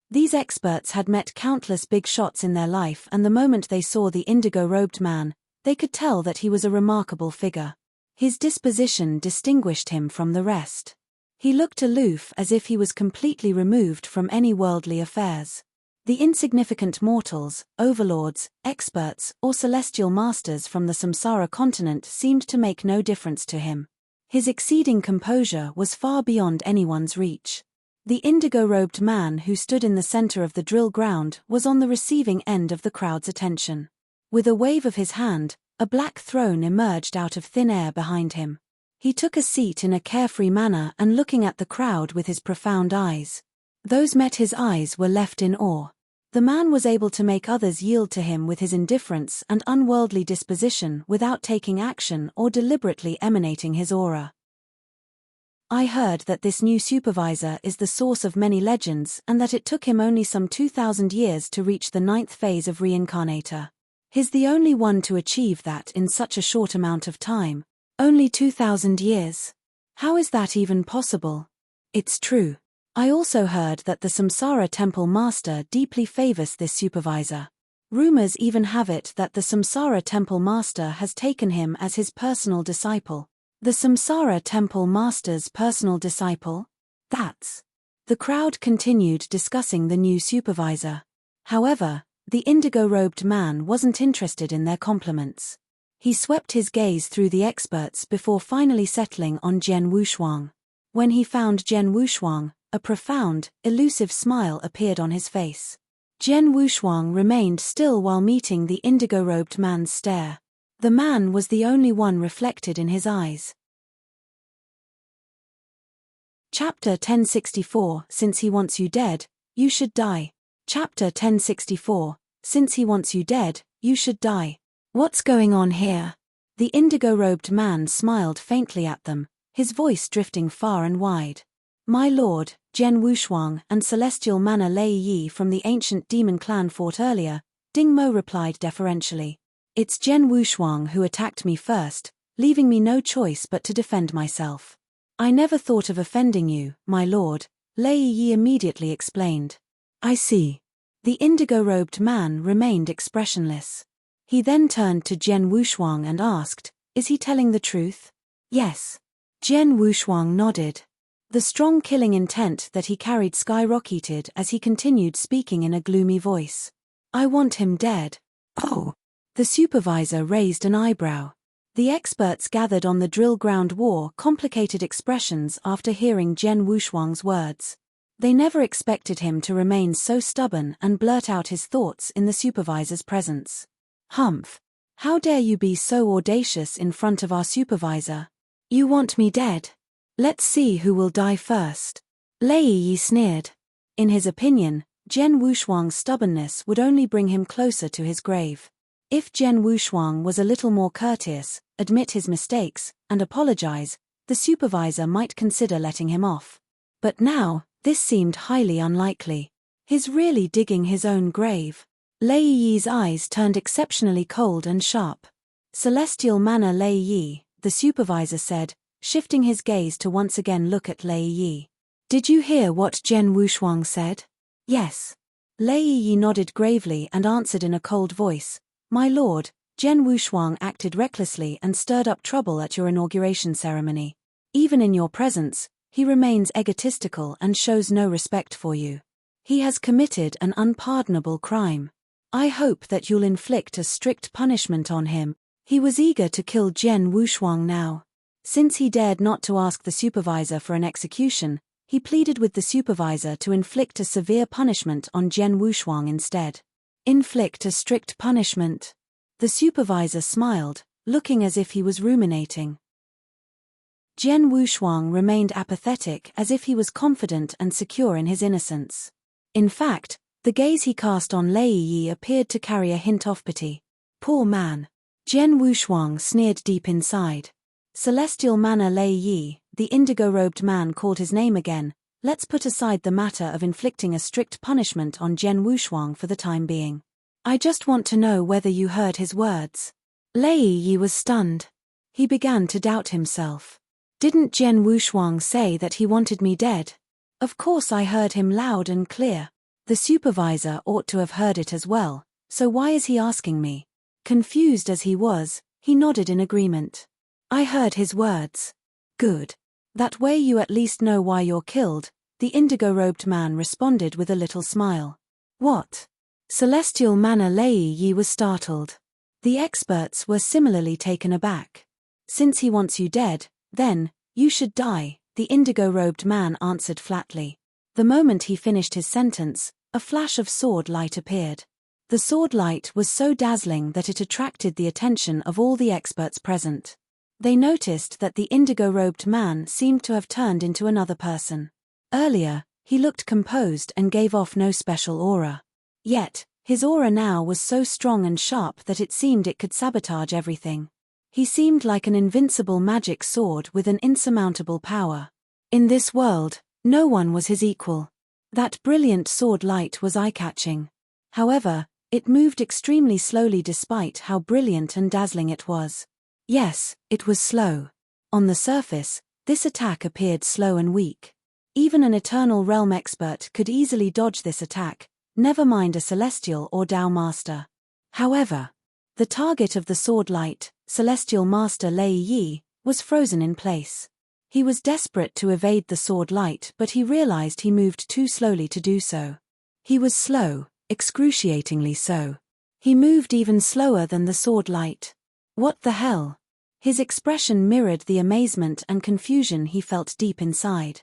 These experts had met countless big shots in their life, and the moment they saw the indigo-robed man, they could tell that he was a remarkable figure. His disposition distinguished him from the rest. He looked aloof, as if he was completely removed from any worldly affairs. The insignificant mortals, overlords, experts, or celestial masters from the Samsara continent seemed to make no difference to him. His exceeding composure was far beyond anyone's reach. The indigo-robed man who stood in the center of the drill ground was on the receiving end of the crowd's attention. With a wave of his hand, a black throne emerged out of thin air behind him. He took a seat in a carefree manner and looking at the crowd with his profound eyes. Those met his eyes were left in awe. The man was able to make others yield to him with his indifference and unworldly disposition without taking action or deliberately emanating his aura. I heard that this new supervisor is the source of many legends and that it took him only some 2,000 years to reach the 9th phase of reincarnator. He's the only one to achieve that in such a short amount of time. Only 2,000 years. How is that even possible? It's true. I also heard that the Samsara Temple Master deeply favors this supervisor. Rumors even have it that the Samsara Temple Master has taken him as his personal disciple. The Samsara Temple Master's personal disciple? That's. The crowd continued discussing the new supervisor. However, the indigo-robed man wasn't interested in their compliments. He swept his gaze through the experts before finally settling on Jian Wushuang. When he found Jian Wushuang, a profound, elusive smile appeared on his face. Jian Wushuang remained still while meeting the indigo-robed man's stare. The man was the only one reflected in his eyes. Chapter 1064 Since he wants you dead, you should die. Chapter 1064 Since he wants you dead, you should die. What's going on here? The indigo-robed man smiled faintly at them, his voice drifting far and wide. My lord, Jian Wushuang and Celestial Manor Lei Yi from the ancient demon clan fought earlier, Ding Mo replied deferentially. It's Jian Wushuang who attacked me first, leaving me no choice but to defend myself. I never thought of offending you, my lord, Lei Yi immediately explained. I see. The indigo-robed man remained expressionless. He then turned to Jian Wushuang and asked, is he telling the truth? Yes. Jian Wushuang nodded. The strong killing intent that he carried skyrocketed as he continued speaking in a gloomy voice. I want him dead. Oh. The supervisor raised an eyebrow. The experts gathered on the drill ground wore complicated expressions after hearing Jian Wushuang's words. They never expected him to remain so stubborn and blurt out his thoughts in the supervisor's presence. Humph. How dare you be so audacious in front of our supervisor? You want me dead? Let's see who will die first. Lei Yi sneered. In his opinion, Jian Wushuang's stubbornness would only bring him closer to his grave. If Jian Wushuang was a little more courteous, admit his mistakes, and apologize, the supervisor might consider letting him off. But now, this seemed highly unlikely. He's really digging his own grave. Lei Yi's eyes turned exceptionally cold and sharp. Celestial Manor Lei Yi, the supervisor said, shifting his gaze to once again look at Lei Yi. Did you hear what Jian Wushuang said? Yes. Lei Yi nodded gravely and answered in a cold voice. My lord, Jian Wushuang acted recklessly and stirred up trouble at your inauguration ceremony. Even in your presence, he remains egotistical and shows no respect for you. He has committed an unpardonable crime. I hope that you'll inflict a strict punishment on him. He was eager to kill Jian Wushuang now. Since he dared not to ask the supervisor for an execution, he pleaded with the supervisor to inflict a severe punishment on Jian Wushuang instead. Inflict a strict punishment. The supervisor smiled, looking as if he was ruminating. Jian Wushuang remained apathetic as if he was confident and secure in his innocence. In fact, the gaze he cast on Lei Yi appeared to carry a hint of pity. Poor man. Jian Wushuang sneered deep inside. Celestial Manor Lei Yi, the indigo-robed man called his name again. Let's put aside the matter of inflicting a strict punishment on Jian Wushuang for the time being. I just want to know whether you heard his words. Lei Yi was stunned. He began to doubt himself. Didn't Jian Wushuang say that he wanted me dead? Of course I heard him loud and clear. The supervisor ought to have heard it as well, so why is he asking me? Confused as he was, he nodded in agreement. I heard his words. Good. That way you at least know why you're killed, the indigo-robed man responded with a little smile. What? Celestial Manor Lei Yi was startled. The experts were similarly taken aback. Since he wants you dead, then, you should die, the indigo-robed man answered flatly. The moment he finished his sentence, a flash of sword light appeared. The sword light was so dazzling that it attracted the attention of all the experts present. They noticed that the indigo-robed man seemed to have turned into another person. Earlier, he looked composed and gave off no special aura. Yet, his aura now was so strong and sharp that it seemed it could sabotage everything. He seemed like an invincible magic sword with an insurmountable power. In this world, no one was his equal. That brilliant sword light was eye-catching. However, it moved extremely slowly despite how brilliant and dazzling it was. Yes, it was slow. On the surface, this attack appeared slow and weak. Even an Eternal Realm expert could easily dodge this attack, never mind a Celestial or Dao Master. However, the target of the sword light, Celestial Master Lei Yi, was frozen in place. He was desperate to evade the sword light, but he realized he moved too slowly to do so. He was slow, excruciatingly so. He moved even slower than the sword light. What the hell? His expression mirrored the amazement and confusion he felt deep inside.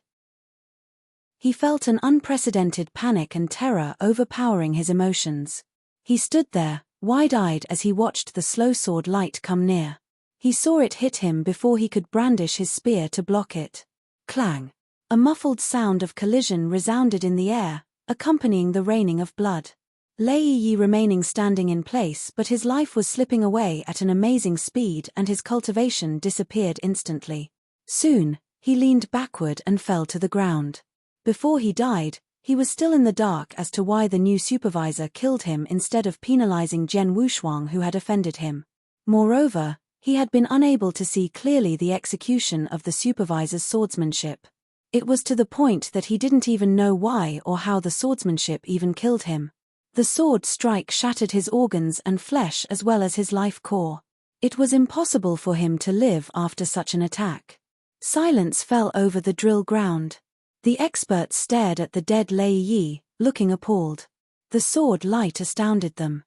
He felt an unprecedented panic and terror overpowering his emotions. He stood there, wide-eyed as he watched the slow sword light come near. He saw it hit him before he could brandish his spear to block it. Clang! A muffled sound of collision resounded in the air, accompanying the raining of blood. Lei Yi remaining standing in place, but his life was slipping away at an amazing speed and his cultivation disappeared instantly. Soon, He leaned backward and fell to the ground. Before he died, he was still in the dark as to why the new supervisor killed him instead of penalizing Jian Wushuang who had offended him. Moreover, he had been unable to see clearly the execution of the supervisor's swordsmanship. It was to the point that he didn't even know why or how the swordsmanship even killed him. The sword strike shattered his organs and flesh as well as his life core. It was impossible for him to live after such an attack. Silence fell over the drill ground. The experts stared at the dead Lei Yi, looking appalled. The sword light astounded them.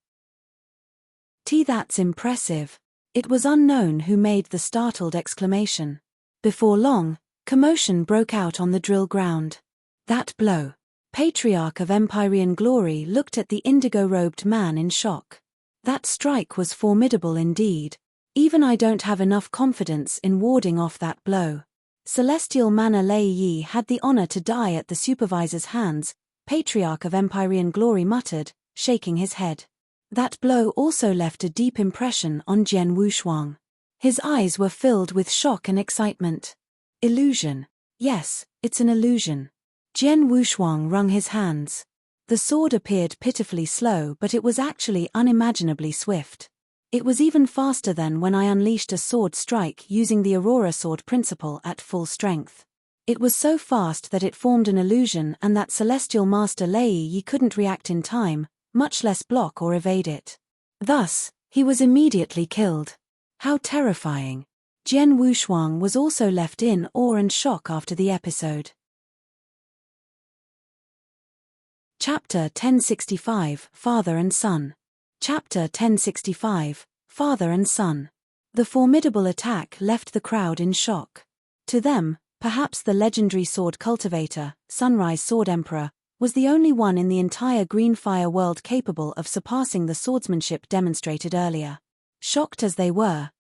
That's impressive. It was unknown who made the startled exclamation. Before long, commotion broke out on the drill ground. That blow. Patriarch of Empyrean glory looked at the indigo-robed man in shock. That strike was formidable indeed. Even I don't have enough confidence in warding off that blow. Celestial Manor Lei Yi had the honor to die at the supervisor's hands, Patriarch of Empyrean glory muttered, shaking his head. That blow also left a deep impression on Jian Wushuang. His eyes were filled with shock and excitement. Illusion. Yes, it's an illusion. Jian Wushuang wrung his hands. The sword appeared pitifully slow, but it was actually unimaginably swift. It was even faster than when I unleashed a sword strike using the Aurora sword principle at full strength. It was so fast that it formed an illusion and that Celestial Master Lei Yi couldn't react in time, much less block or evade it. Thus, he was immediately killed. How terrifying. Jian Wushuang was also left in awe and shock after the episode. Chapter 1065, Father and Son. Chapter 1065, Father and Son. The formidable attack left the crowd in shock. To them, perhaps the legendary sword cultivator, Sunrise Sword Emperor, was the only one in the entire Green Fire world capable of surpassing the swordsmanship demonstrated earlier. Shocked as they were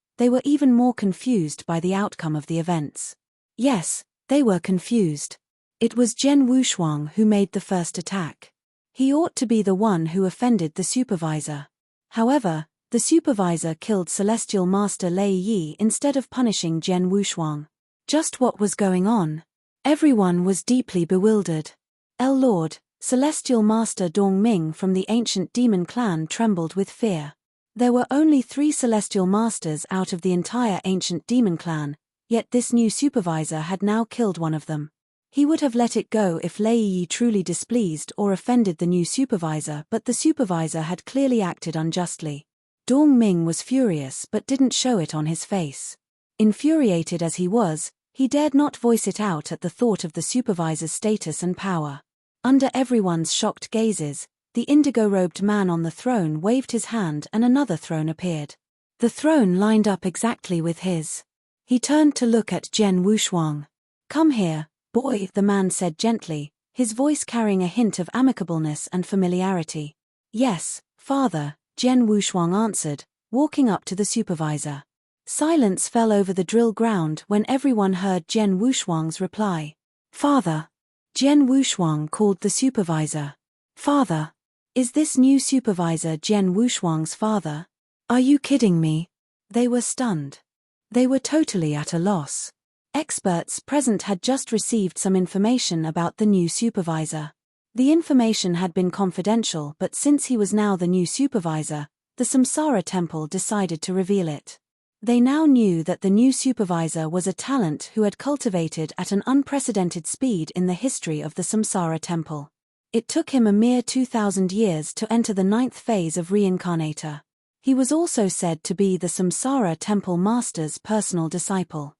even more confused by the outcome of the events. Yes, they were confused. It was Jian Wushuang who made the first attack. He ought to be the one who offended the supervisor. However, the supervisor killed Celestial Master Lei Yi instead of punishing Jian Wushuang. Just what was going on? Everyone was deeply bewildered. Lord, Celestial Master Dongming from the ancient demon clan trembled with fear. There were only 3 Celestial Masters out of the entire ancient demon clan, yet this new supervisor had now killed one of them. He would have let it go if Lei Yi truly displeased or offended the new supervisor, but the supervisor had clearly acted unjustly. Dongming was furious but didn't show it on his face. Infuriated as he was, he dared not voice it out at the thought of the supervisor's status and power. Under everyone's shocked gazes, the indigo-robed man on the throne waved his hand and another throne appeared. The throne lined up exactly with his. He turned to look at Jian Wushuang. "Come here, boy," the man said gently, his voice carrying a hint of amicableness and familiarity. "Yes, father," Jian Wushuang answered, walking up to the supervisor. Silence fell over the drill ground when everyone heard Jian Wushuang's reply. "Father." Jian Wushuang called the supervisor. "Father. Is this new supervisor Jian Wushuang's father? Are you kidding me?" They were stunned. They were totally at a loss. Experts present had just received some information about the new supervisor. The information had been confidential, but since he was now the new supervisor, the Samsara Temple decided to reveal it. They now knew that the new supervisor was a talent who had cultivated at an unprecedented speed in the history of the Samsara Temple. It took him a mere 2,000 years to enter the 9th phase of Reincarnator. He was also said to be the Samsara Temple Master's personal disciple.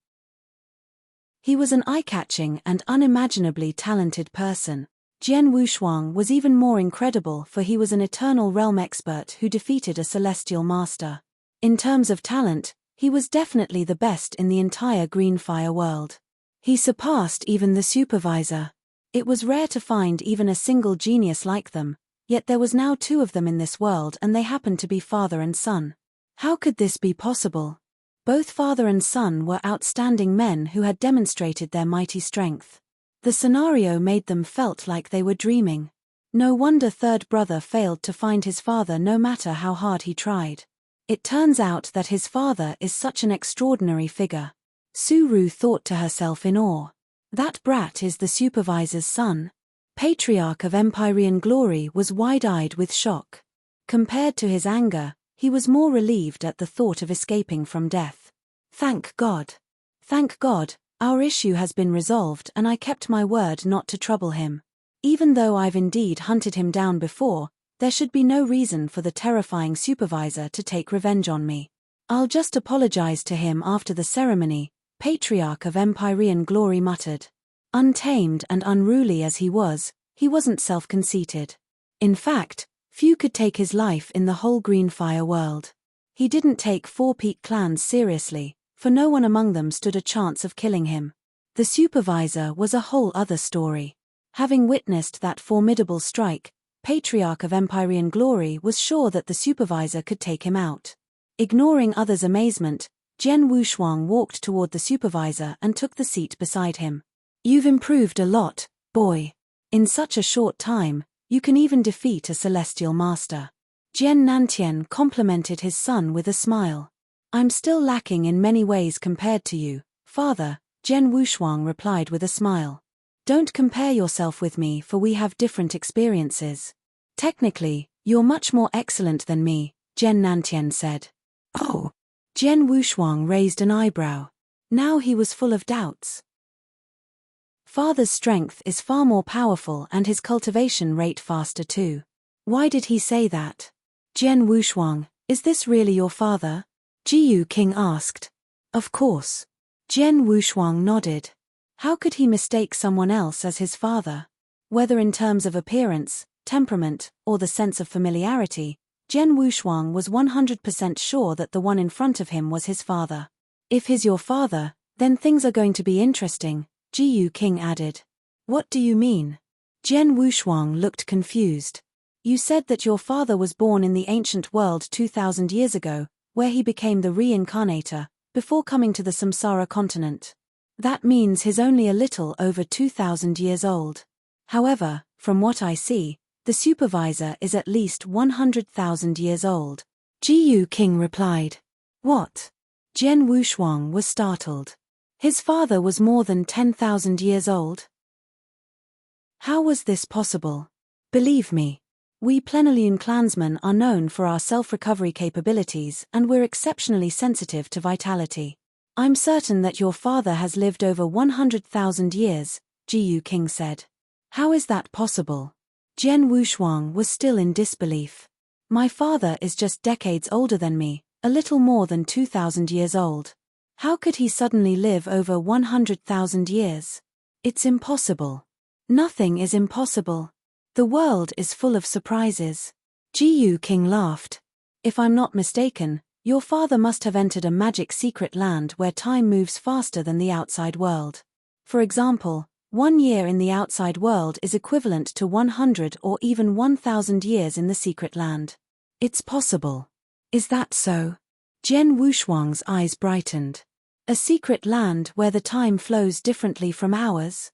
He was an eye-catching and unimaginably talented person. Jian Wushuang was even more incredible, for he was an Eternal Realm expert who defeated a Celestial Master. In terms of talent, he was definitely the best in the entire Green Fire world. He surpassed even the supervisor. It was rare to find even a single genius like them, yet there was now 2 of them in this world and they happened to be father and son. How could this be possible? Both father and son were outstanding men who had demonstrated their mighty strength. The scenario made them felt like they were dreaming. No wonder third brother failed to find his father no matter how hard he tried. It turns out that his father is such an extraordinary figure. Suru thought to herself in awe. That brat is the supervisor's son. Patriarch of Empyrean glory was wide-eyed with shock. Compared to his anger, he was more relieved at the thought of escaping from death. Thank God. Thank God, our issue has been resolved and I kept my word not to trouble him. Even though I've indeed hunted him down before, there should be no reason for the terrifying supervisor to take revenge on me. I'll just apologize to him after the ceremony, Patriarch of Empyrean glory muttered. Untamed and unruly as he wasn't self-conceited. In fact, few could take his life in the whole Greenfire world. He didn't take 4 peak clans seriously, for no one among them stood a chance of killing him. The supervisor was a whole other story. Having witnessed that formidable strike, Patriarch of Empyrean glory was sure that the supervisor could take him out. Ignoring others' amazement, Jian Wushuang walked toward the supervisor and took the seat beside him. You've improved a lot, boy. In such a short time, you can even defeat a celestial master. Jian Nantian complimented his son with a smile. I'm still lacking in many ways compared to you, father, Jian Wushuang replied with a smile. Don't compare yourself with me for we have different experiences. Technically, you're much more excellent than me, Jian Nantian said. Oh. Jian Wushuang raised an eyebrow. Now he was full of doubts. Father's strength is far more powerful and his cultivation rate faster too. Why did he say that? Jian Wushuang, is this really your father? Jiyu King asked. Of course. Jian Wushuang nodded. How could he mistake someone else as his father? Whether in terms of appearance, temperament, or the sense of familiarity, Jian Wushuang was 100% sure that the one in front of him was his father. If he's your father, then things are going to be interesting, Jiyu King added. What do you mean? Jian Wushuang looked confused. You said that your father was born in the ancient world 2,000 years ago, where he became the reincarnator, before coming to the Samsara continent. That means he's only a little over 2,000 years old. However, from what I see, the supervisor is at least 100,000 years old. Jiyu King replied. What? Jian Wushuang was startled. His father was more than 10,000 years old? How was this possible? Believe me. We plenilune clansmen are known for our self-recovery capabilities and we're exceptionally sensitive to vitality. I'm certain that your father has lived over 100,000 years, Jiyu King said. How is that possible? Jian Wushuang was still in disbelief. My father is just decades older than me, a little more than 2,000 years old. How could he suddenly live over 100,000 years? It's impossible. Nothing is impossible. The world is full of surprises. Jiyu King laughed. If I'm not mistaken, your father must have entered a magic secret land where time moves faster than the outside world. For example, 1 year in the outside world is equivalent to 100 or even 1,000 years in the secret land. It's possible. Is that so? Jian Wushuang's eyes brightened. A secret land where the time flows differently from ours?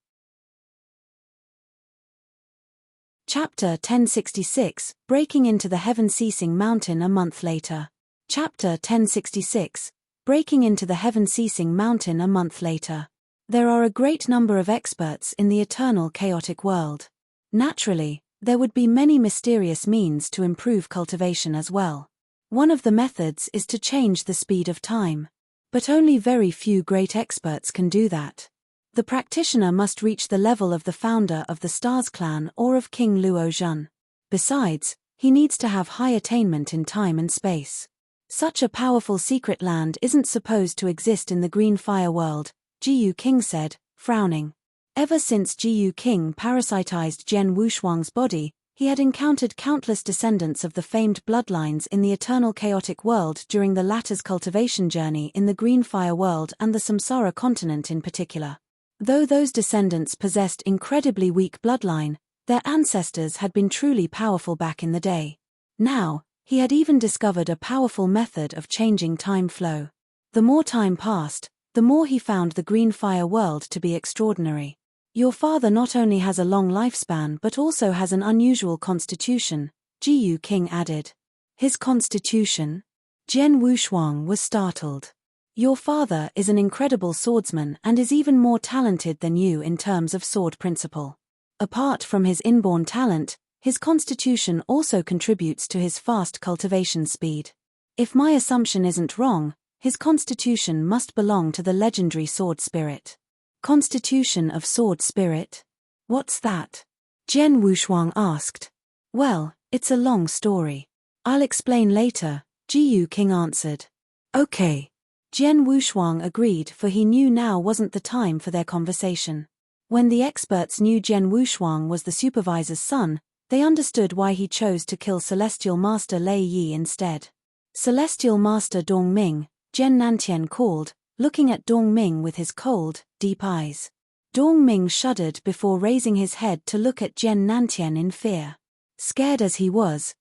Chapter 1066, Breaking into the Heaven-Ceasing Mountain a month later. Chapter 1066, Breaking into the Heaven-Ceasing Mountain a month later. There are a great number of experts in the eternal chaotic world. Naturally, there would be many mysterious means to improve cultivation as well. One of the methods is to change the speed of time. But only very few great experts can do that. The practitioner must reach the level of the founder of the Stars clan or of King Luo Zhen. Besides, he needs to have high attainment in time and space. Such a powerful secret land isn't supposed to exist in the Green Fire world, Jiyu King said, frowning. Ever since Jiyu King parasitized Jian Wushuang's body, he had encountered countless descendants of the famed bloodlines in the eternal chaotic world during the latter's cultivation journey in the Green Fire world and the Samsara continent in particular. Though those descendants possessed incredibly weak bloodline, their ancestors had been truly powerful back in the day. Now, he had even discovered a powerful method of changing time flow. The more time passed, the more he found the Green Fire world to be extraordinary. Your father not only has a long lifespan but also has an unusual constitution, Jiyu King added. His constitution? Jian Wushuang was startled. Your father is an incredible swordsman and is even more talented than you in terms of sword principle. Apart from his inborn talent, his constitution also contributes to his fast cultivation speed. If my assumption isn't wrong, his constitution must belong to the legendary sword spirit. Constitution of sword spirit? What's that? Jian Wushuang asked. Well, it's a long story. I'll explain later, Jiyu King answered. Okay. Jian Wushuang agreed, for he knew now wasn't the time for their conversation. When the experts knew Jian Wushuang was the supervisor's son, they understood why he chose to kill Celestial Master Lei Yi instead. Celestial Master Dongming, Jian Nantian called, looking at Dongming with his cold, deep eyes. Dongming shuddered before raising his head to look at Jian Nantian in fear. Scared as he was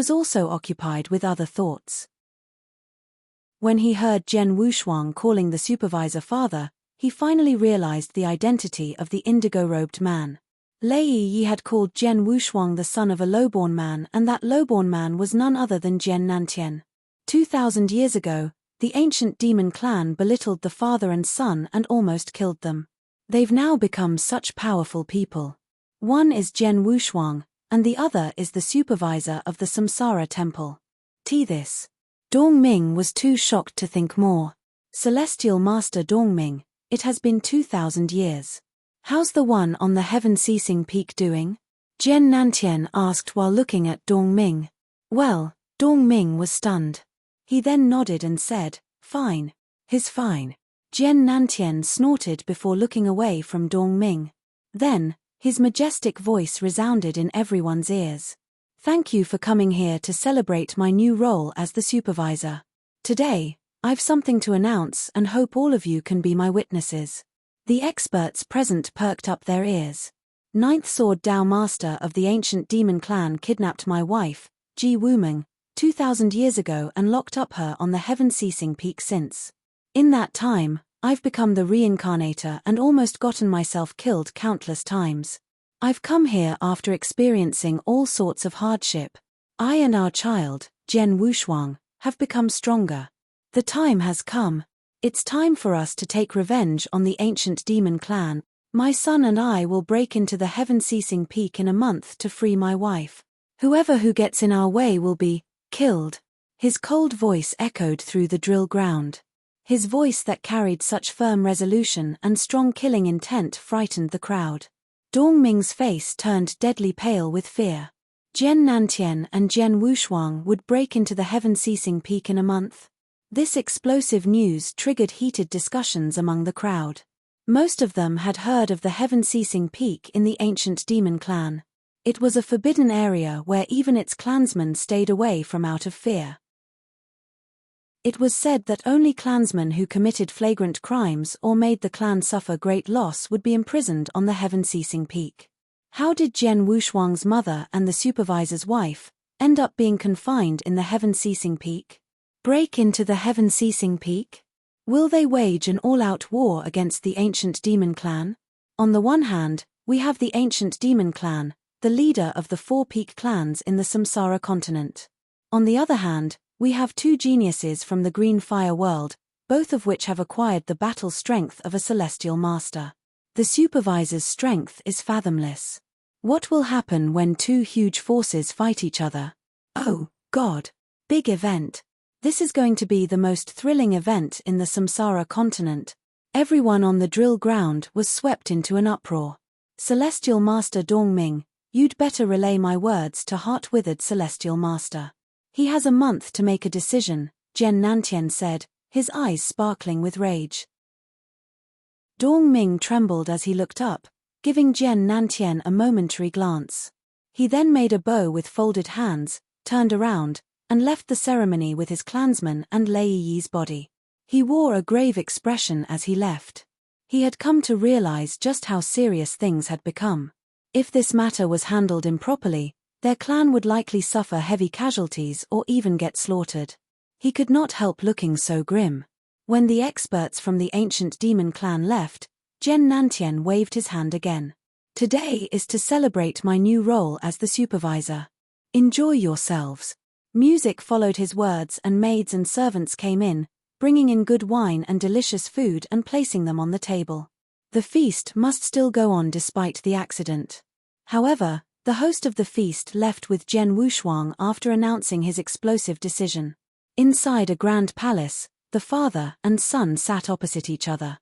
also occupied with other thoughts. When he heard Jian Wushuang calling the supervisor father, he finally realized the identity of the indigo-robed man. Lei Yi had called Jian Wushuang the son of a lowborn man, and that lowborn man was none other than Jian Nantian. 2,000 years ago, the ancient demon clan belittled the father and son and almost killed them. They've now become such powerful people. One is Jian Wushuang, and the other is the supervisor of the Samsara temple. This. Dongming was too shocked to think more. Celestial Master Dongming, it has been 2,000 years. How's the one on the heaven-ceasing peak doing? Jian Nantian asked while looking at Dongming. Well, Dongming was stunned. He then nodded and said, fine. He's fine. Jian Nantian snorted before looking away from Dongming. Then, his majestic voice resounded in everyone's ears. Thank you for coming here to celebrate my new role as the supervisor. Today, I've something to announce and hope all of you can be my witnesses. The experts present perked up their ears. Ninth Sword Dao Master of the ancient demon clan kidnapped my wife, Ji Wuming, 2,000 years ago and locked up her on the heaven-ceasing peak since. In that time, I've become the reincarnator and almost gotten myself killed countless times. I've come here after experiencing all sorts of hardship. I and our child, Jian Wushuang, have become stronger. The time has come. It's time for us to take revenge on the ancient demon clan. My son and I will break into the heaven-ceasing peak in a month to free my wife. Whoever who gets in our way will be killed. His cold voice echoed through the drill ground. His voice that carried such firm resolution and strong killing intent frightened the crowd. Dongming's face turned deadly pale with fear. Jian Nantian and Jian Wushuang would break into the heaven-ceasing peak in a month. This explosive news triggered heated discussions among the crowd. Most of them had heard of the heaven-ceasing peak in the ancient demon clan. It was a forbidden area where even its clansmen stayed away from out of fear. It was said that only clansmen who committed flagrant crimes or made the clan suffer great loss would be imprisoned on the heaven-ceasing peak. How did Jian Wushuang's mother and the supervisor's wife end up being confined in the heaven-ceasing peak? Break into the heaven-ceasing peak? Will they wage an all-out war against the ancient demon clan? On the one hand, we have the ancient demon clan, the leader of the 4 peak clans in the Samsara continent. On the other hand, we have 2 geniuses from the Green Fire world, both of which have acquired the battle strength of a celestial master. The supervisor's strength is fathomless. What will happen when 2 huge forces fight each other? Oh, God! Big event. This is going to be the most thrilling event in the Samsara continent. Everyone on the drill ground was swept into an uproar. Celestial Master Dongming, you'd better relay my words to heart-withered Celestial Master. He has a month to make a decision, Jian Nantian said, his eyes sparkling with rage. Dongming trembled as he looked up, giving Jian Nantian a momentary glance. He then made a bow with folded hands, turned around, and left the ceremony with his clansmen and Lei Yi's body. He wore a grave expression as he left. He had come to realize just how serious things had become. If this matter was handled improperly, their clan would likely suffer heavy casualties or even get slaughtered. He could not help looking so grim. When the experts from the ancient demon clan left, Jian Nantian waved his hand again. Today is to celebrate my new role as the supervisor. Enjoy yourselves. Music followed his words and maids and servants came in, bringing in good wine and delicious food and placing them on the table. The feast must still go on despite the accident. However, the host of the feast left with Jian Wushuang after announcing his explosive decision. Inside a grand palace, the father and son sat opposite each other.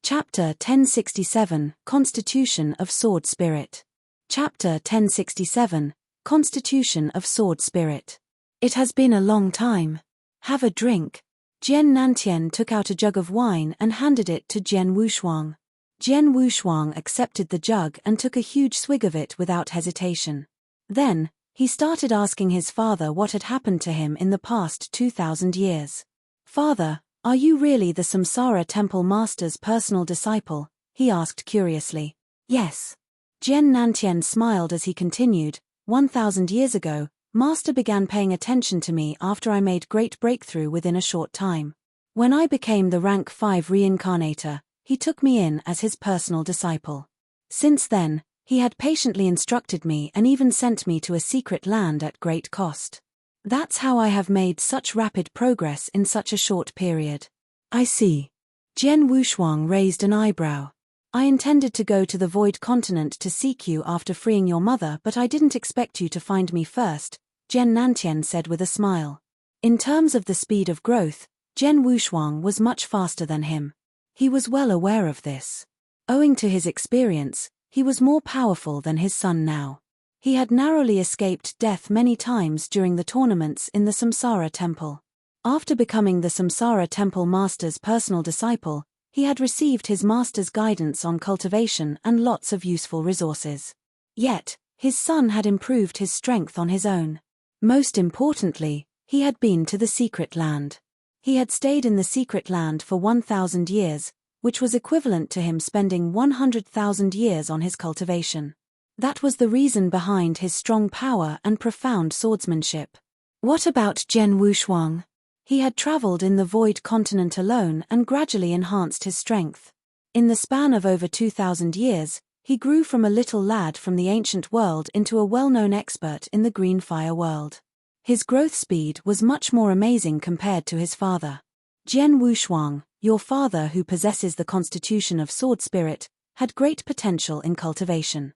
Chapter 1067, Constitution of Sword Spirit. Chapter 1067, Constitution of Sword Spirit. It has been a long time. Have a drink. Jian Nantian took out a jug of wine and handed it to Jian Wushuang. Jian Wushuang accepted the jug and took a huge swig of it without hesitation. Then, he started asking his father what had happened to him in the past 2,000 years. "Father, are you really the Samsara Temple Master's personal disciple?" he asked curiously. "Yes." Jian Nantian smiled as he continued, 1,000 years ago, Master began paying attention to me after I made great breakthrough within a short time. When I became the rank 5 reincarnator, he took me in as his personal disciple. Since then, he had patiently instructed me and even sent me to a secret land at great cost. That's how I have made such rapid progress in such a short period. I see. Jian Wushuang raised an eyebrow. I intended to go to the Void Continent to seek you after freeing your mother, but I didn't expect you to find me first, Jian Nantian said with a smile. In terms of the speed of growth, Jian Wushuang was much faster than him. He was well aware of this. Owing to his experience, he was more powerful than his son now. He had narrowly escaped death many times during the tournaments in the Samsara Temple. After becoming the Samsara Temple Master's personal disciple, he had received his master's guidance on cultivation and lots of useful resources. Yet, his son had improved his strength on his own. Most importantly, he had been to the secret land. He had stayed in the secret land for 1,000 years, which was equivalent to him spending 100,000 years on his cultivation. That was the reason behind his strong power and profound swordsmanship. What about Jian Wushuang? He had traveled in the Void Continent alone and gradually enhanced his strength. In the span of over 2,000 years, he grew from a little lad from the ancient world into a well-known expert in the green fire world. His growth speed was much more amazing compared to his father. Jian Wushuang, your father who possesses the constitution of sword spirit, had great potential in cultivation.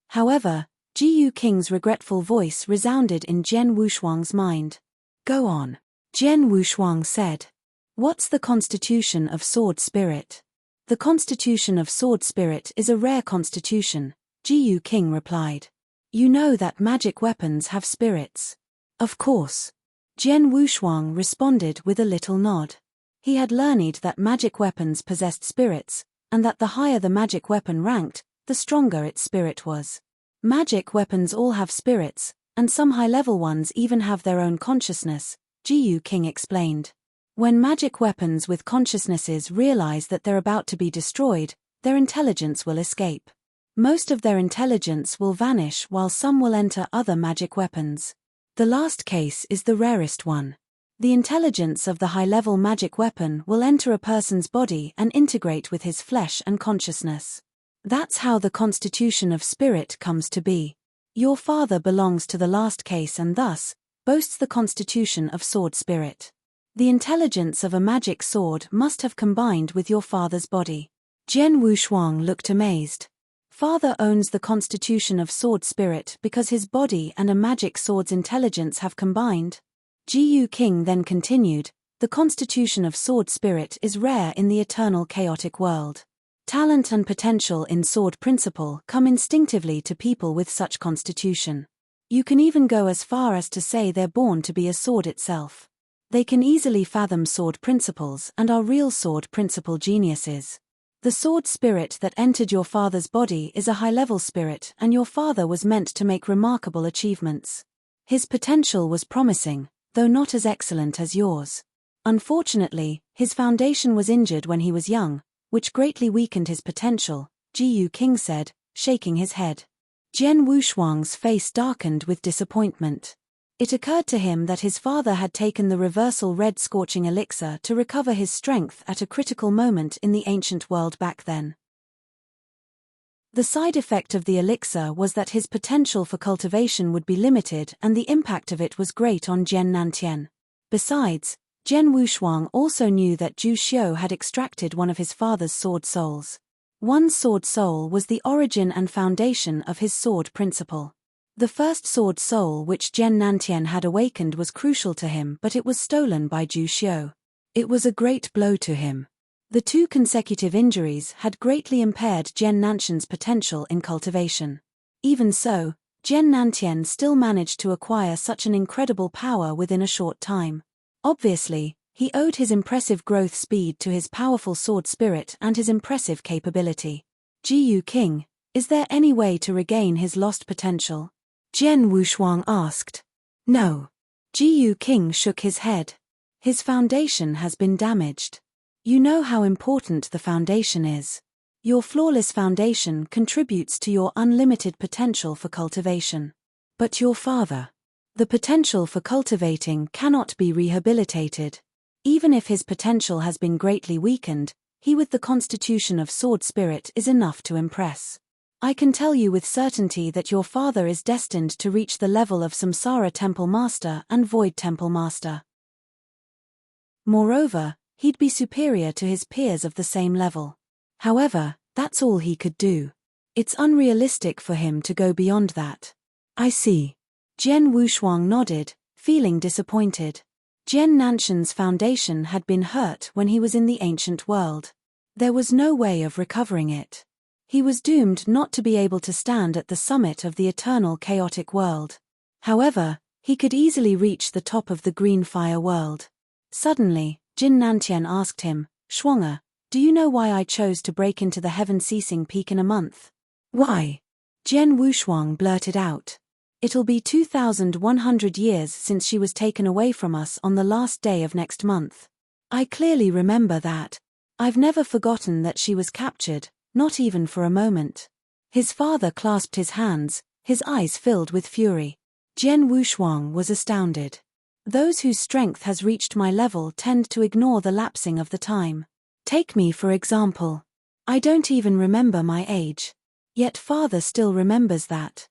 However, Ji King's regretful voice resounded in Jian Wushuang's mind. Go on. Jian Wushuang said. What's the constitution of sword spirit? The constitution of sword spirit is a rare constitution, Ji King replied. You know that magic weapons have spirits. Of course. Jian Wushuang responded with a little nod. He had learned that magic weapons possessed spirits, and that the higher the magic weapon ranked, the stronger its spirit was. Magic weapons all have spirits, and some high-level ones even have their own consciousness, Ji King explained. When magic weapons with consciousnesses realize that they're about to be destroyed, their intelligence will escape. Most of their intelligence will vanish while some will enter other magic weapons. The last case is the rarest one. The intelligence of the high-level magic weapon will enter a person's body and integrate with his flesh and consciousness. That's how the constitution of spirit comes to be. Your father belongs to the last case and thus, boasts the constitution of sword spirit. The intelligence of a magic sword must have combined with your father's body. Jian Wushuang looked amazed. Father owns the constitution of sword spirit because his body and a magic sword's intelligence have combined. Ji King then continued, the constitution of sword spirit is rare in the eternal chaotic world. Talent and potential in sword principle come instinctively to people with such constitution. You can even go as far as to say they're born to be a sword itself. They can easily fathom sword principles and are real sword principle geniuses. The sword spirit that entered your father's body is a high-level spirit, and your father was meant to make remarkable achievements. His potential was promising, though not as excellent as yours. Unfortunately, his foundation was injured when he was young, which greatly weakened his potential, Ji King said, shaking his head. Jian Wushuang's face darkened with disappointment. It occurred to him that his father had taken the reversal red scorching elixir to recover his strength at a critical moment in the ancient world back then. The side effect of the elixir was that his potential for cultivation would be limited and the impact of it was great on Jian Nantian. Besides, Jian Wushuang also knew that Zhu Xiu had extracted one of his father's sword souls. One sword soul was the origin and foundation of his sword principle. The first sword soul which Jian Nantian had awakened was crucial to him, but it was stolen by Zhu Xiu. It was a great blow to him. The 2 consecutive injuries had greatly impaired Jian Nantian's potential in cultivation. Even so, Jian Nantian still managed to acquire such an incredible power within a short time. Obviously, he owed his impressive growth speed to his powerful sword spirit and his impressive capability. Jiyu King, is there any way to regain his lost potential? Jian Wushuang asked. No. Jiyu King shook his head. His foundation has been damaged. You know how important the foundation is. Your flawless foundation contributes to your unlimited potential for cultivation. But your father. The potential for cultivating cannot be rehabilitated. Even if his potential has been greatly weakened, he with the constitution of sword spirit is enough to impress. I can tell you with certainty that your father is destined to reach the level of Samsara Temple Master and Void Temple Master. Moreover, he'd be superior to his peers of the same level. However, that's all he could do. It's unrealistic for him to go beyond that. I see. Jian Wushuang nodded, feeling disappointed. Jian Nantian's foundation had been hurt when he was in the ancient world. There was no way of recovering it. He was doomed not to be able to stand at the summit of the eternal chaotic world. However, he could easily reach the top of the green fire world. Suddenly, Jian Nantian asked him, Shuang'er, do you know why I chose to break into the heaven-ceasing peak in a month? Why? Jian Wushuang blurted out. It'll be 2,100 years since she was taken away from us on the last day of next month. I clearly remember that. I've never forgotten that she was captured, not even for a moment. His father clasped his hands, his eyes filled with fury. Jian Wushuang was astounded. Those whose strength has reached my level tend to ignore the lapsing of the time. Take me for example. I don't even remember my age. Yet father still remembers that.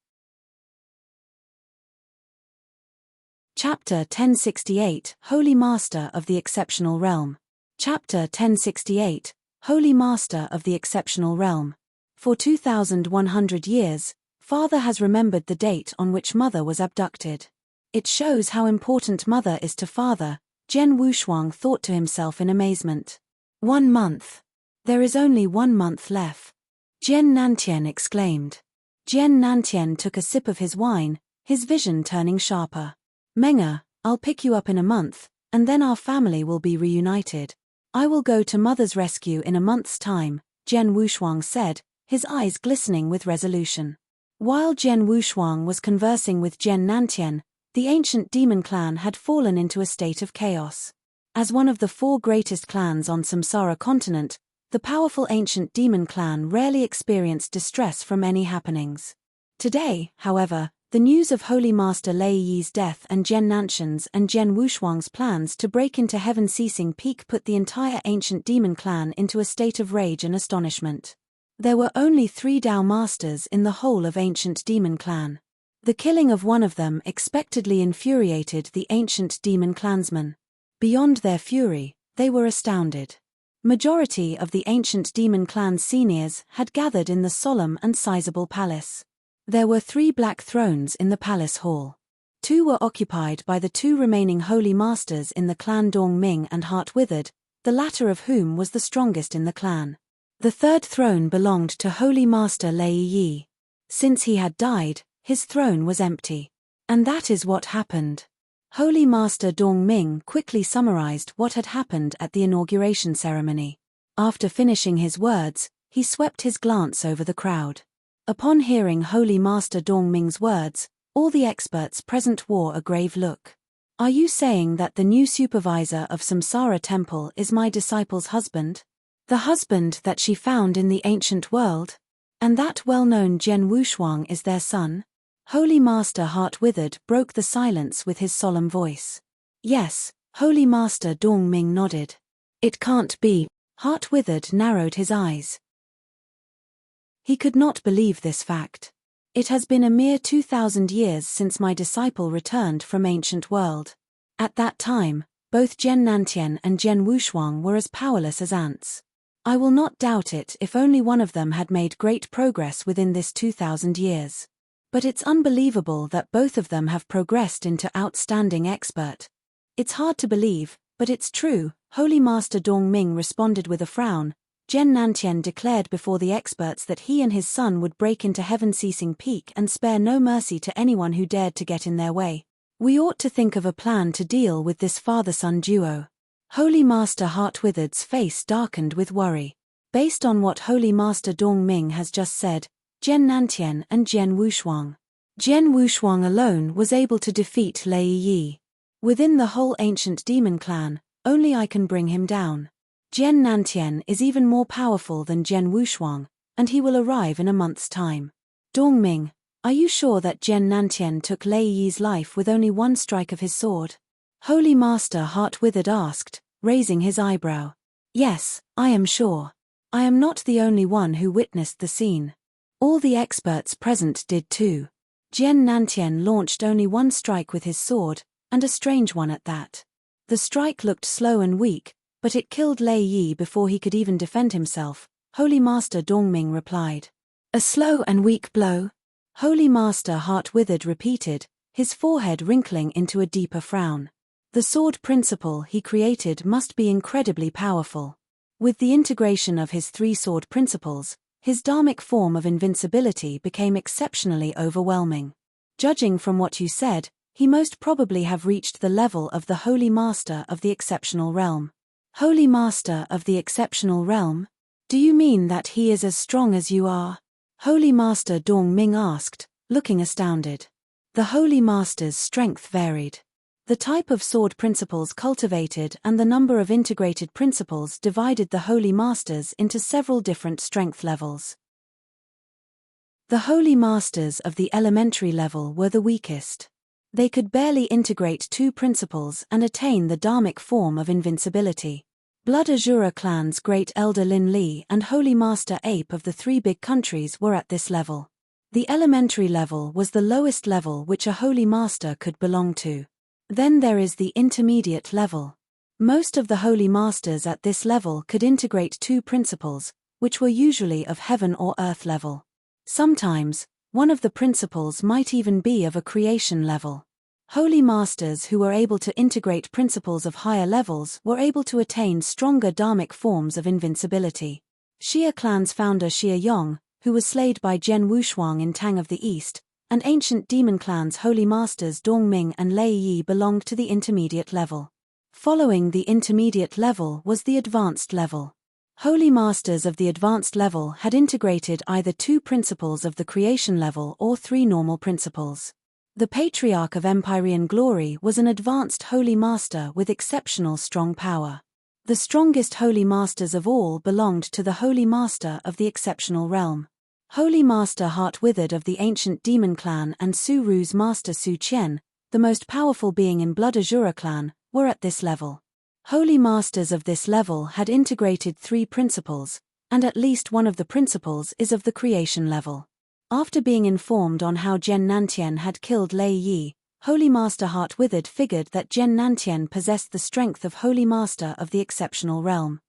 Chapter 1068, Holy Master of the Exceptional Realm. Chapter 1068, Holy Master of the Exceptional Realm. For 2,100 years, father has remembered the date on which mother was abducted. It shows how important mother is to father, Jian Wushuang thought to himself in amazement. 1 month. There is only 1 month left. Jian Nantian exclaimed. Jian Nantian took a sip of his wine, his vision turning sharper. Menga, I'll pick you up in a month, and then our family will be reunited. I will go to mother's rescue in a month's time, Jian Wushuang said, his eyes glistening with resolution. While Jian Wushuang was conversing with Jian Nantian, the ancient demon clan had fallen into a state of chaos. As one of the 4 greatest clans on Samsara continent, the powerful ancient demon clan rarely experienced distress from any happenings. Today, however, the news of Holy Master Lei Yi's death and Jian Nantian's and Jian Wushuang's plans to break into heaven-ceasing peak put the entire ancient demon clan into a state of rage and astonishment. There were only 3 Dao masters in the whole of ancient demon clan. The killing of one of them expectedly infuriated the ancient demon clansmen. Beyond their fury, they were astounded. Majority of the ancient demon clan's seniors had gathered in the solemn and sizable palace. There were 3 black thrones in the palace hall. 2 were occupied by the 2 remaining holy masters in the clan Dong Ming and Heart Withered, the latter of whom was the strongest in the clan. The 3rd throne belonged to Holy Master Lei Yi. Since he had died, his throne was empty. And that is what happened. Holy Master Dong Ming quickly summarized what had happened at the inauguration ceremony. After finishing his words, he swept his glance over the crowd. Upon hearing Holy Master Dong Ming's words, all the experts present wore a grave look. Are you saying that the new supervisor of Samsara Temple is my disciple's husband? The husband that she found in the ancient world? And that well-known Jian Wushuang is their son? Holy Master Heart Withered broke the silence with his solemn voice. Yes, Holy Master Dong Ming nodded. It can't be. Heart Withered narrowed his eyes. He could not believe this fact. It has been a mere 2,000 years since my disciple returned from ancient world. At that time, both Jian Nantian and Jian Wushuang were as powerless as ants. I will not doubt it if only one of them had made great progress within this 2,000 years. But it's unbelievable that both of them have progressed into outstanding expert. It's hard to believe, but it's true, Holy Master Dongming responded with a frown. Jian Nantian declared before the experts that he and his son would break into heaven-ceasing peak and spare no mercy to anyone who dared to get in their way. We ought to think of a plan to deal with this father-son duo. Holy Master Heartwithered's face darkened with worry. Based on what Holy Master Dongming has just said, Jian Nantian and Jian Wushuang alone was able to defeat Lei Yi. Within the whole ancient demon clan, only I can bring him down. Jian Nantian is even more powerful than Jian Wushuang, and he will arrive in a month's time. Dongming, are you sure that Jian Nantian took Lei Yi's life with only one strike of his sword? Holy Master Heartwithered asked, raising his eyebrow. Yes, I am sure. I am not the only one who witnessed the scene. All the experts present did too. Jian Nantian launched only one strike with his sword, and a strange one at that. The strike looked slow and weak, but it killed Lei Yi before he could even defend himself, Holy Master Dongming replied. A slow and weak blow? Holy Master Heartwithered repeated, his forehead wrinkling into a deeper frown. The sword principle he created must be incredibly powerful. With the integration of his three sword principles, his dharmic form of invincibility became exceptionally overwhelming. Judging from what you said, he most probably have reached the level of the Holy Master of the Exceptional Realm. Holy Master of the Exceptional Realm? Do you mean that he is as strong as you are? Holy Master Dongming asked, looking astounded. The Holy Master's strength varied. The type of sword principles cultivated and the number of integrated principles divided the Holy Masters into several different strength levels. The Holy Masters of the elementary level were the weakest. They could barely integrate two principles and attain the dharmic form of invincibility. Blood Azura clan's Great Elder Lin Li and Holy Master Ape of the three big countries were at this level. The elementary level was the lowest level which a Holy Master could belong to. Then there is the intermediate level. Most of the Holy Masters at this level could integrate two principles, which were usually of heaven or earth level. Sometimes, one of the principles might even be of a creation level. Holy Masters who were able to integrate principles of higher levels were able to attain stronger dharmic forms of invincibility. Xia clan's founder Xia Yong, who was slayed by Jian Wushuang in Tang of the East, and ancient demon clan's Holy Masters Dongming and Lei Yi belonged to the intermediate level. Following the intermediate level was the advanced level. Holy Masters of the advanced level had integrated either two principles of the creation level or three normal principles. The Patriarch of Empyrean Glory was an advanced Holy Master with exceptional strong power. The strongest Holy Masters of all belonged to the Holy Master of the Exceptional Realm. Holy Master Heartwithered of the ancient demon clan and Su Ru's Master Su Qian, the most powerful being in Blood Azura clan, were at this level. Holy Masters of this level had integrated three principles, and at least one of the principles is of the creation level. After being informed on how Jian Nantian had killed Lei Yi, Holy Master Heartwithered figured that Jian Nantian possessed the strength of Holy Master of the Exceptional Realm.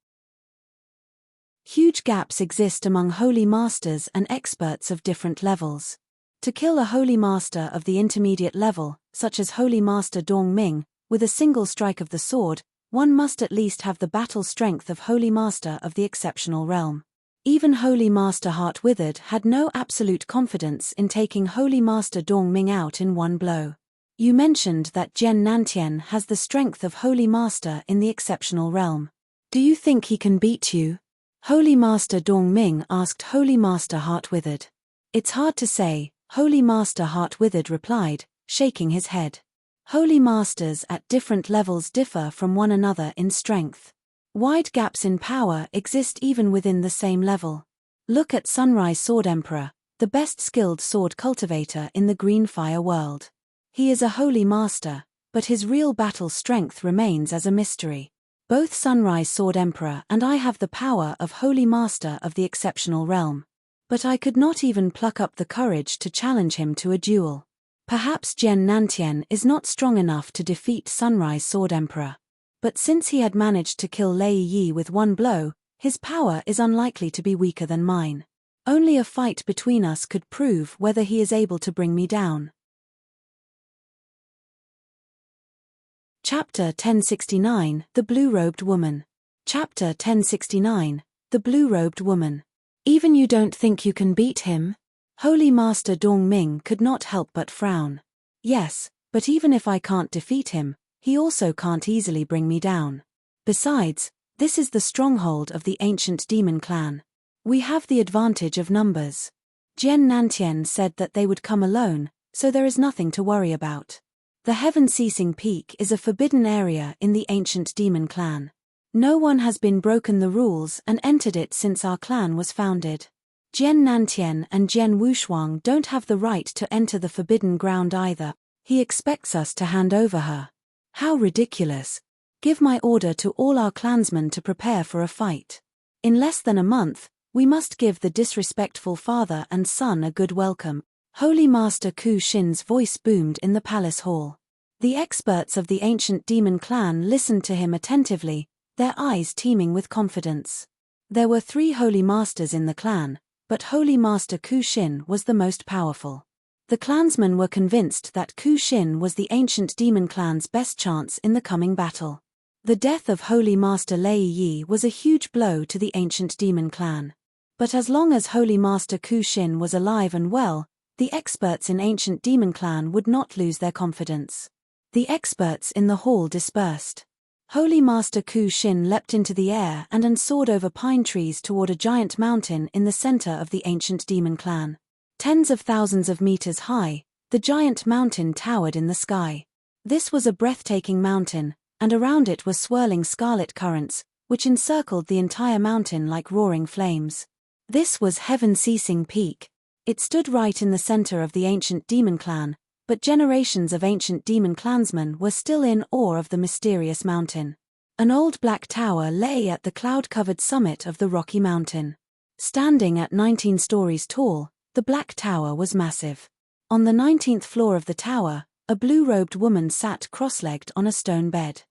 Huge gaps exist among Holy Masters and experts of different levels. To kill a Holy Master of the intermediate level, such as Holy Master Dongming, with a single strike of the sword, one must at least have the battle strength of Holy Master of the Exceptional Realm. Even Holy Master Heartwithered had no absolute confidence in taking Holy Master Dongming out in one blow. You mentioned that Jian Nantian has the strength of Holy Master in the Exceptional Realm. Do you think he can beat you? Holy Master Dongming asked Holy Master Heartwithered. It's hard to say, Holy Master Heartwithered replied, shaking his head. Holy Masters at different levels differ from one another in strength. Wide gaps in power exist even within the same level. Look at Sunrise Sword Emperor, the best skilled sword cultivator in the Green Fire world. He is a Holy Master, but his real battle strength remains as a mystery. Both Sunrise Sword Emperor and I have the power of Holy Master of the Exceptional Realm. But I could not even pluck up the courage to challenge him to a duel. Perhaps Jian Nantian is not strong enough to defeat Sunrise Sword Emperor. But since he had managed to kill Lei Yi with one blow, his power is unlikely to be weaker than mine. Only a fight between us could prove whether he is able to bring me down. Chapter 1069, The Blue-Robed Woman. Chapter 1069, The Blue-Robed Woman. Even you don't think you can beat him? Holy Master Dongming could not help but frown. Yes, but even if I can't defeat him, he also can't easily bring me down. Besides, this is the stronghold of the ancient demon clan. We have the advantage of numbers. Jian Nantian said that they would come alone, so there is nothing to worry about. The Heaven-Ceasing Peak is a forbidden area in the ancient demon clan. No one has been broken the rules and entered it since our clan was founded. Jian Nantian and Jian Wushuang don't have the right to enter the forbidden ground either. He expects us to hand over her. How ridiculous. Give my order to all our clansmen to prepare for a fight. In less than a month, we must give the disrespectful father and son a good welcome. Holy Master Ku Shin's voice boomed in the palace hall. The experts of the ancient demon clan listened to him attentively, their eyes teeming with confidence. There were 3 holy masters in the clan, but Holy Master Ku Shin was the most powerful. The clansmen were convinced that Ku Shin was the ancient demon clan's best chance in the coming battle. The death of Holy Master Lei Yi was a huge blow to the ancient demon clan. But as long as Holy Master Ku Shin was alive and well, the experts in ancient demon clan would not lose their confidence. The experts in the hall dispersed. Holy Master Ku Shin leapt into the air and soared over pine trees toward a giant mountain in the center of the ancient demon clan. Tens of thousands of meters high, the giant mountain towered in the sky. This was a breathtaking mountain, and around it were swirling scarlet currents, which encircled the entire mountain like roaring flames. This was Heaven-Ceasing Peak. It stood right in the center of the ancient demon clan, but generations of ancient demon clansmen were still in awe of the mysterious mountain. An old black tower lay at the cloud-covered summit of the rocky mountain. Standing at 19 stories tall, the black tower was massive. On the 19th floor of the tower, a blue-robed woman sat cross-legged on a stone bed.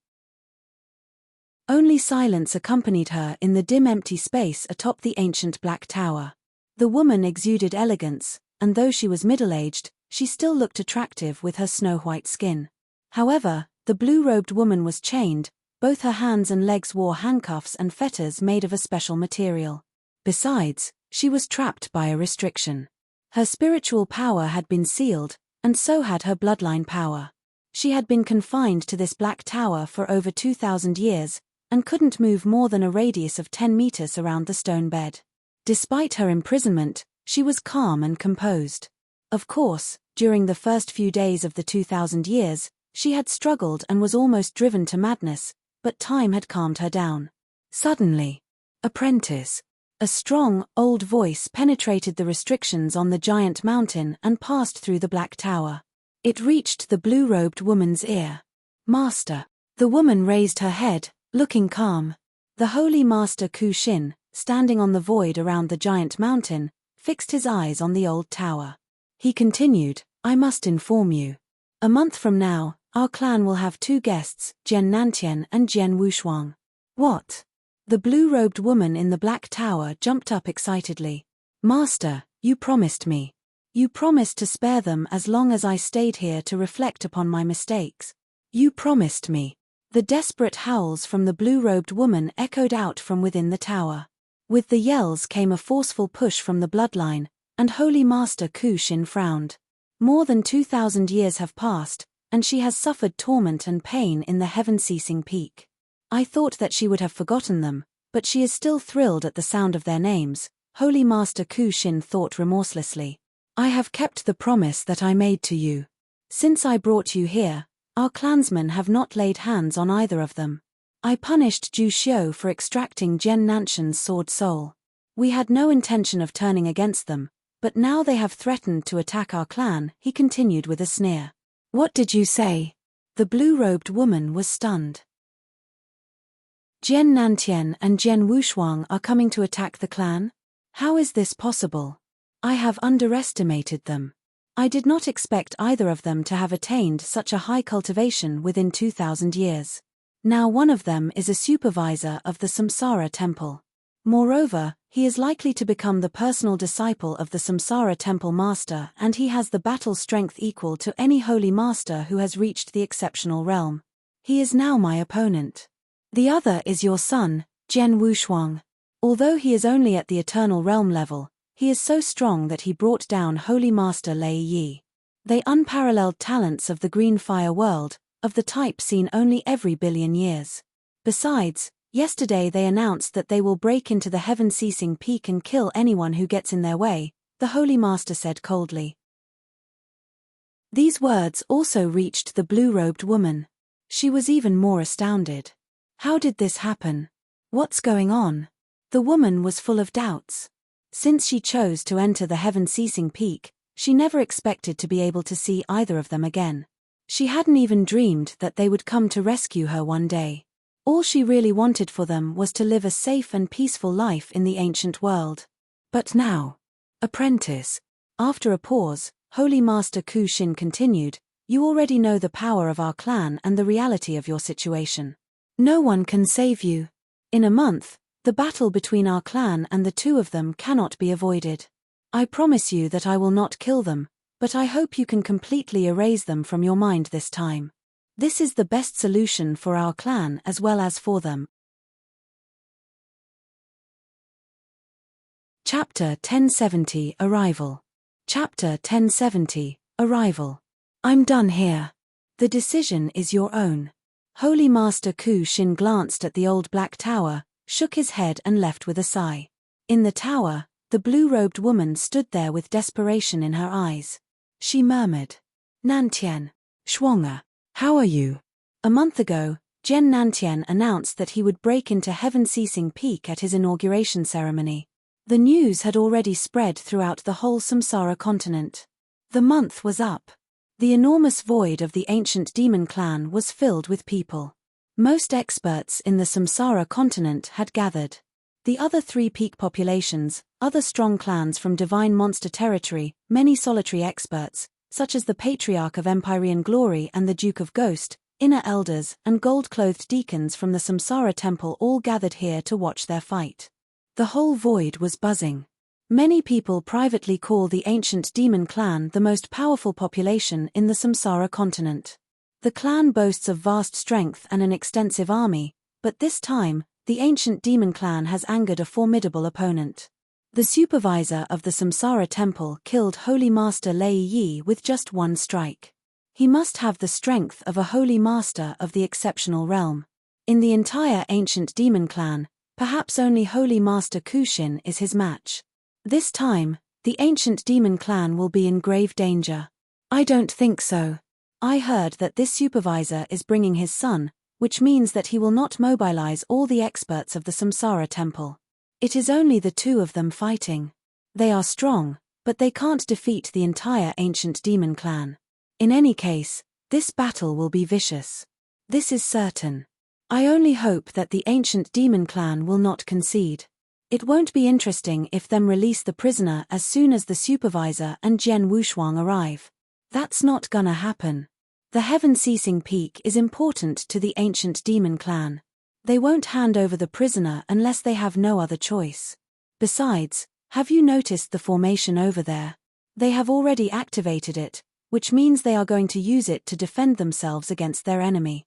Only silence accompanied her in the dim empty space atop the ancient black tower. The woman exuded elegance, and though she was middle-aged, she still looked attractive with her snow-white skin. However, the blue-robed woman was chained, both her hands and legs wore handcuffs and fetters made of a special material. Besides, she was trapped by a restriction. Her spiritual power had been sealed, and so had her bloodline power. She had been confined to this black tower for over 2,000 years, and couldn't move more than a radius of 10 meters around the stone bed. Despite her imprisonment, she was calm and composed. Of course, during the first few days of the 2,000 years, she had struggled and was almost driven to madness, but time had calmed her down. Suddenly, "Apprentice!" A strong, old voice penetrated the restrictions on the giant mountain and passed through the black tower. It reached the blue-robed woman's ear. "Master." The woman raised her head, looking calm. The Holy Master Ku Shin, standing on the void around the giant mountain, fixed his eyes on the old tower. He continued, "I must inform you. A month from now, our clan will have 2 guests, Jian Nantian and Jian Wushuang." "What?" The blue-robed woman in the black tower jumped up excitedly. "Master, you promised me. You promised to spare them as long as I stayed here to reflect upon my mistakes. You promised me." The desperate howls from the blue-robed woman echoed out from within the tower. With the yells came a forceful push from the bloodline, and Holy Master Ku Shin frowned. More than 2,000 years have passed, and she has suffered torment and pain in the Heaven-Ceasing Peak. I thought that she would have forgotten them, but she is still thrilled at the sound of their names, Holy Master Ku Shin thought remorselessly. "I have kept the promise that I made to you. Since I brought you here, our clansmen have not laid hands on either of them. I punished Ju Xiu for extracting Jian Nanshan's sword soul. We had no intention of turning against them, but now they have threatened to attack our clan," he continued with a sneer. "What did you say?" The blue-robed woman was stunned. "Jian Nantian and Jian Wushuang are coming to attack the clan? How is this possible?" I have underestimated them. I did not expect either of them to have attained such a high cultivation within 2,000 years. Now one of them is a supervisor of the Samsara temple. Moreover, he is likely to become the personal disciple of the Samsara temple master, and he has the battle strength equal to any holy master who has reached the exceptional realm. He is now my opponent. The other is your son, Jian Wushuang. Although he is only at the eternal realm level, he is so strong that he brought down Holy Master Lei Yi. They unparalleled talents of the green fire world, of the type seen only every billion years. Besides, yesterday they announced that they will break into the heaven-ceasing peak and kill anyone who gets in their way, the Holy Master said coldly. These words also reached the blue-robed woman. She was even more astounded. How did this happen? What's going on? The woman was full of doubts. Since she chose to enter the heaven-ceasing peak, she never expected to be able to see either of them again. She hadn't even dreamed that they would come to rescue her one day. All she really wanted for them was to live a safe and peaceful life in the ancient world. But now, apprentice. After a pause, Holy Master Ku Xin continued, you already know the power of our clan and the reality of your situation. No one can save you. In a month, the battle between our clan and the two of them cannot be avoided. I promise you that I will not kill them, but I hope you can completely erase them from your mind this time. This is the best solution for our clan as well as for them. Chapter 1070 Arrival. Chapter 1070 Arrival. I'm done here. The decision is your own. Holy Master Ku Xin glanced at the old black tower, shook his head and left with a sigh. In the tower, the blue-robed woman stood there with desperation in her eyes. She murmured, Nantian, Shuang'er, how are you? A month ago, Jian Nantian announced that he would break into heaven-ceasing peak at his inauguration ceremony. The news had already spread throughout the whole Samsara continent. The month was up. The enormous void of the ancient demon clan was filled with people. Most experts in the Samsara continent had gathered. The other three peak populations, other strong clans from divine monster territory, many solitary experts, such as the Patriarch of Empyrean Glory and the Duke of Ghost, inner elders, and gold-clothed deacons from the Samsara temple all gathered here to watch their fight. The whole void was buzzing. Many people privately call the ancient demon clan the most powerful population in the Samsara continent. The clan boasts of vast strength and an extensive army, but this time, the ancient demon clan has angered a formidable opponent. The supervisor of the Samsara temple killed Holy Master Lei Yi with just one strike. He must have the strength of a holy master of the exceptional realm. In the entire ancient demon clan, perhaps only Holy Master Ku Xin is his match. This time, the ancient demon clan will be in grave danger. I don't think so. I heard that this supervisor is bringing his son, which means that he will not mobilize all the experts of the Samsara temple. It is only the two of them fighting. They are strong, but they can't defeat the entire ancient demon clan. In any case, this battle will be vicious. This is certain. I only hope that the ancient demon clan will not concede. It won't be interesting if them release the prisoner as soon as the supervisor and Jian Wushuang arrive. That's not gonna happen. The heaven-ceasing peak is important to the ancient demon clan. They won't hand over the prisoner unless they have no other choice. Besides, have you noticed the formation over there? They have already activated it, which means they are going to use it to defend themselves against their enemy.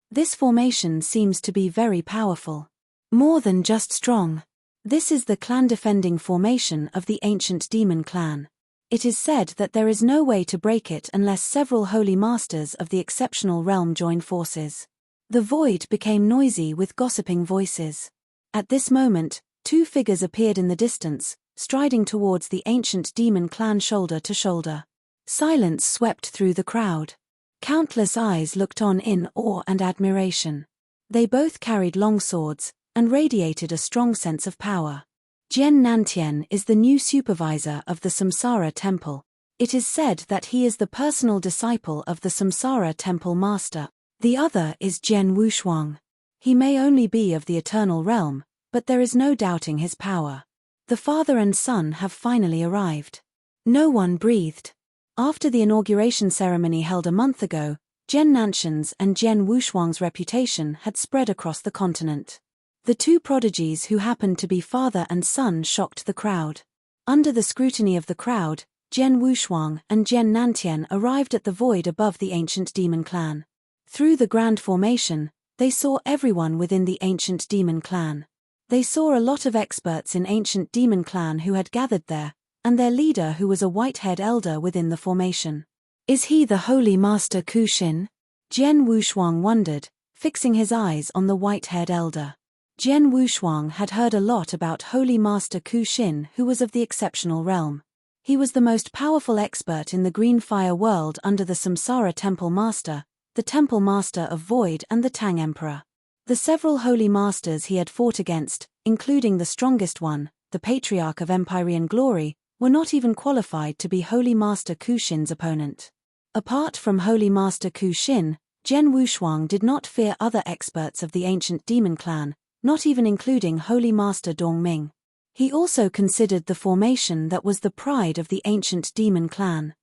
This formation seems to be very powerful. More than just strong. This is the clan-defending formation of the ancient demon clan. It is said that there is no way to break it unless several holy masters of the exceptional realm join forces. The void became noisy with gossiping voices. At this moment, two figures appeared in the distance, striding towards the ancient demon clan shoulder to shoulder. Silence swept through the crowd. Countless eyes looked on in awe and admiration. They both carried long swords, and radiated a strong sense of power. Jian Nantian is the new supervisor of the Samsara temple. It is said that he is the personal disciple of the Samsara temple master. The other is Jian Wushuang. He may only be of the eternal realm, but there is no doubting his power. The father and son have finally arrived. No one breathed. After the inauguration ceremony held a month ago, Jen Nanshan's and Jen Wushuang's reputation had spread across the continent. The two prodigies who happened to be father and son shocked the crowd. Under the scrutiny of the crowd, Jen Wushuang and Jen Nantian arrived at the void above the ancient demon clan. Through the grand formation, they saw everyone within the ancient demon clan. They saw a lot of experts in ancient demon clan who had gathered there, and their leader who was a white-haired elder within the formation. Is he the Holy Master Ku Xin? Jen Wushuang wondered, fixing his eyes on the white-haired elder. Jen Wushuang had heard a lot about Holy Master Ku Xin, who was of the exceptional realm. He was the most powerful expert in the Green Fire world under the Samsara Temple Master, the Temple Master of Void and the Tang Emperor. The several holy masters he had fought against, including the strongest one, the Patriarch of Empyrean Glory, were not even qualified to be Holy Master Ku Xin's opponent. Apart from Holy Master Ku Xin, Jen Wushuang did not fear other experts of the ancient demon clan, not even including Holy Master Dongming. He also considered the formation that was the pride of the ancient demon clan.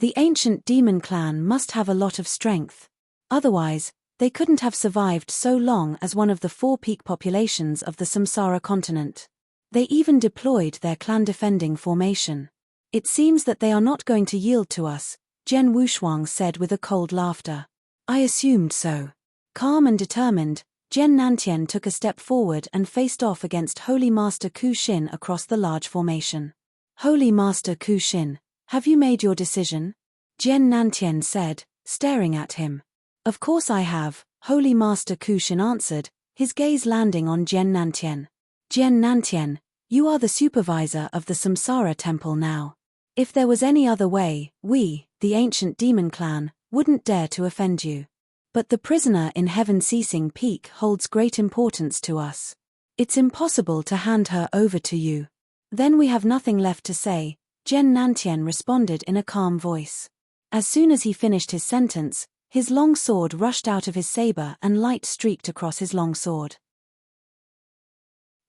The ancient demon clan must have a lot of strength. Otherwise, they couldn't have survived so long as one of the four peak populations of the Samsara continent. They even deployed their clan-defending formation. It seems that they are not going to yield to us, Jen Wushuang said with a cold laughter. I assumed so. Calm and determined, Jen Nantian took a step forward and faced off against Holy Master Ku Xin across the large formation. Holy Master Ku Xin, have you made your decision? Jen Nantian said, staring at him. Of course I have, Holy Master Ku Xin answered, his gaze landing on Jen Nantian. Jen Nantian, you are the supervisor of the Samsara temple now. If there was any other way, we, the ancient demon clan, wouldn't dare to offend you. But the prisoner in Heaven Ceasing Peak holds great importance to us. It's impossible to hand her over to you. Then we have nothing left to say, Jen Nantian responded in a calm voice. As soon as he finished his sentence, his long sword rushed out of his saber and light streaked across his long sword.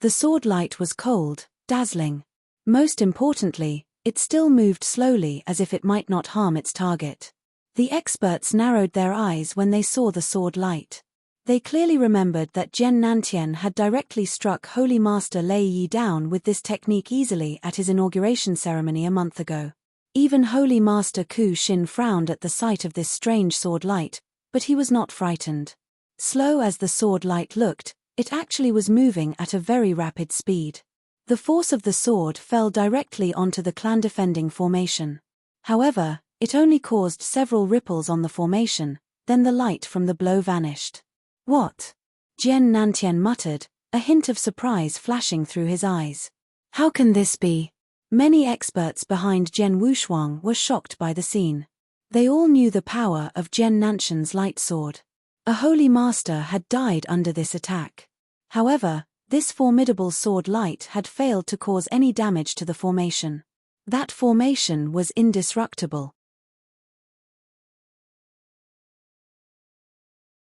The sword light was cold, dazzling. Most importantly, it still moved slowly as if it might not harm its target. The experts narrowed their eyes when they saw the sword light. They clearly remembered that Jen Nantian had directly struck Holy Master Lei Yi down with this technique easily at his inauguration ceremony a month ago. Even Holy Master Ku Xin frowned at the sight of this strange sword light, but he was not frightened. Slow as the sword light looked, it actually was moving at a very rapid speed. The force of the sword fell directly onto the clan-defending formation. However, it only caused several ripples on the formation, then the light from the blow vanished. What? Jen Nantian muttered, a hint of surprise flashing through his eyes. How can this be? Many experts behind Jen Wushuang were shocked by the scene. They all knew the power of Jen Nanshan's light sword. A holy master had died under this attack. However, this formidable sword light had failed to cause any damage to the formation. That formation was indestructible.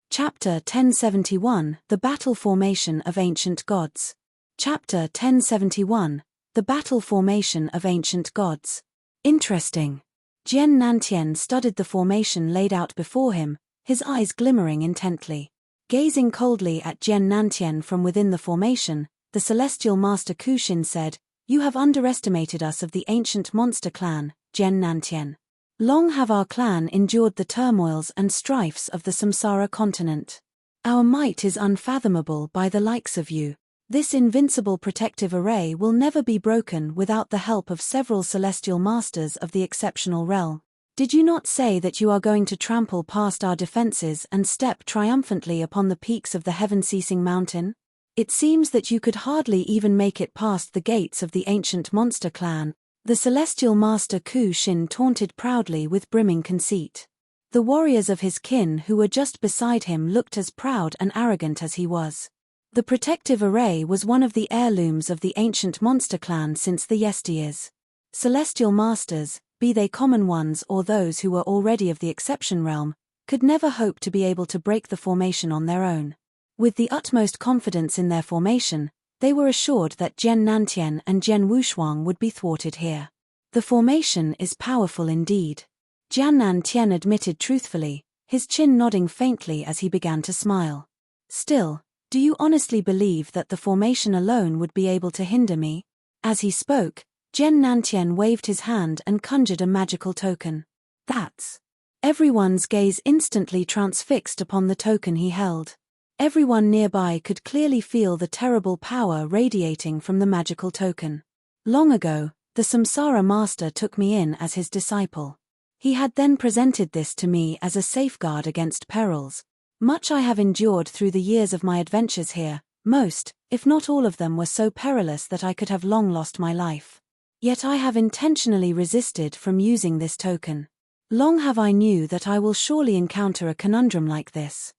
Chapter 1071, The Battle Formation of Ancient Gods. Chapter 1071, The Battle Formation of Ancient Gods. Interesting. Jen Nantian studied the formation laid out before him, his eyes glimmering intently. Gazing coldly at Jen Nantian from within the formation, the celestial master Ku Xin said, You have underestimated us of the ancient monster clan, Jen Nantian. Long have our clan endured the turmoils and strifes of the Samsara continent. Our might is unfathomable by the likes of you. This invincible protective array will never be broken without the help of several celestial masters of the exceptional realm. Did you not say that you are going to trample past our defenses and step triumphantly upon the peaks of the heaven-ceasing mountain? It seems that you could hardly even make it past the gates of the ancient monster clan. The celestial master Ku Xin taunted proudly with brimming conceit. The warriors of his kin who were just beside him looked as proud and arrogant as he was. The protective array was one of the heirlooms of the ancient monster clan since the yesteryears. Celestial masters, be they common ones or those who were already of the exception realm, could never hope to be able to break the formation on their own. With the utmost confidence in their formation, They were assured that Jian Nantian and Jian Wushuang would be thwarted here. The formation is powerful indeed. Jian Nantian admitted truthfully, his chin nodding faintly as he began to smile. Still, do you honestly believe that the formation alone would be able to hinder me? As he spoke, Jian Nantian waved his hand and conjured a magical token. That's. Everyone's gaze instantly transfixed upon the token he held. Everyone nearby could clearly feel the terrible power radiating from the magical token. Long ago, the Samsara Master took me in as his disciple. He had then presented this to me as a safeguard against perils. Much I have endured through the years of my adventures here, most, if not all of them were so perilous that I could have long lost my life. Yet I have intentionally resisted from using this token. Long have I knew that I will surely encounter a conundrum like this.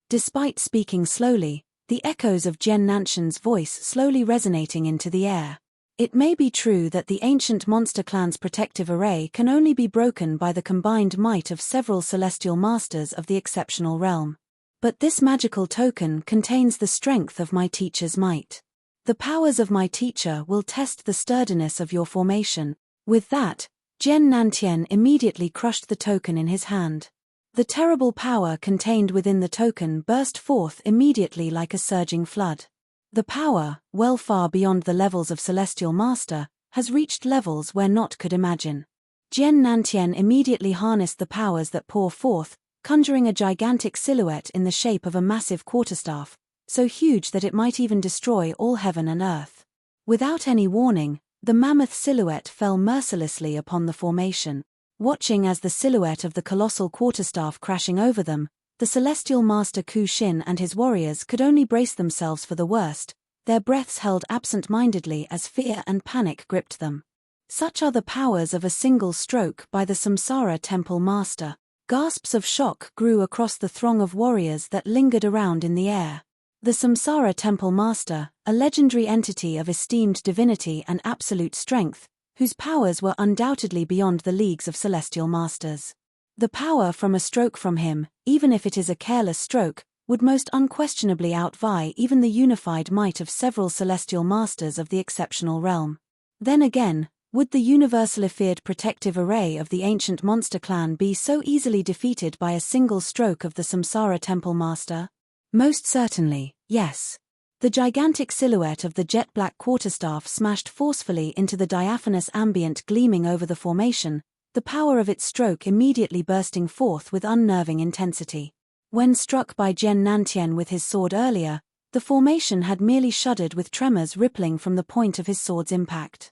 Despite speaking slowly, the echoes of Jian Nantian's voice slowly resonating into the air. It may be true that the ancient monster clan's protective array can only be broken by the combined might of several celestial masters of the exceptional realm. But this magical token contains the strength of my teacher's might. The powers of my teacher will test the sturdiness of your formation. With that, Jian Nantian immediately crushed the token in his hand. The terrible power contained within the token burst forth immediately like a surging flood. The power, well far beyond the levels of Celestial Master, has reached levels where naught could imagine. Jian Nantian immediately harnessed the powers that pour forth, conjuring a gigantic silhouette in the shape of a massive quarterstaff, so huge that it might even destroy all heaven and earth. Without any warning, the mammoth silhouette fell mercilessly upon the formation. Watching as the silhouette of the colossal quarterstaff crashing over them, the Celestial Master Ku Xin and his warriors could only brace themselves for the worst, their breaths held absent-mindedly as fear and panic gripped them. Such are the powers of a single stroke by the Samsara Temple Master. Gasps of shock grew across the throng of warriors that lingered around in the air. The Samsara Temple Master, a legendary entity of esteemed divinity and absolute strength, whose powers were undoubtedly beyond the leagues of celestial masters. The power from a stroke from him, even if it is a careless stroke, would most unquestionably outvie even the unified might of several celestial masters of the exceptional realm. Then again, would the universally feared protective array of the ancient monster clan be so easily defeated by a single stroke of the Samsara Temple Master? Most certainly, yes. The gigantic silhouette of the jet-black quarterstaff smashed forcefully into the diaphanous ambient gleaming over the formation, the power of its stroke immediately bursting forth with unnerving intensity. When struck by Jian Nantian with his sword earlier, the formation had merely shuddered with tremors rippling from the point of his sword's impact.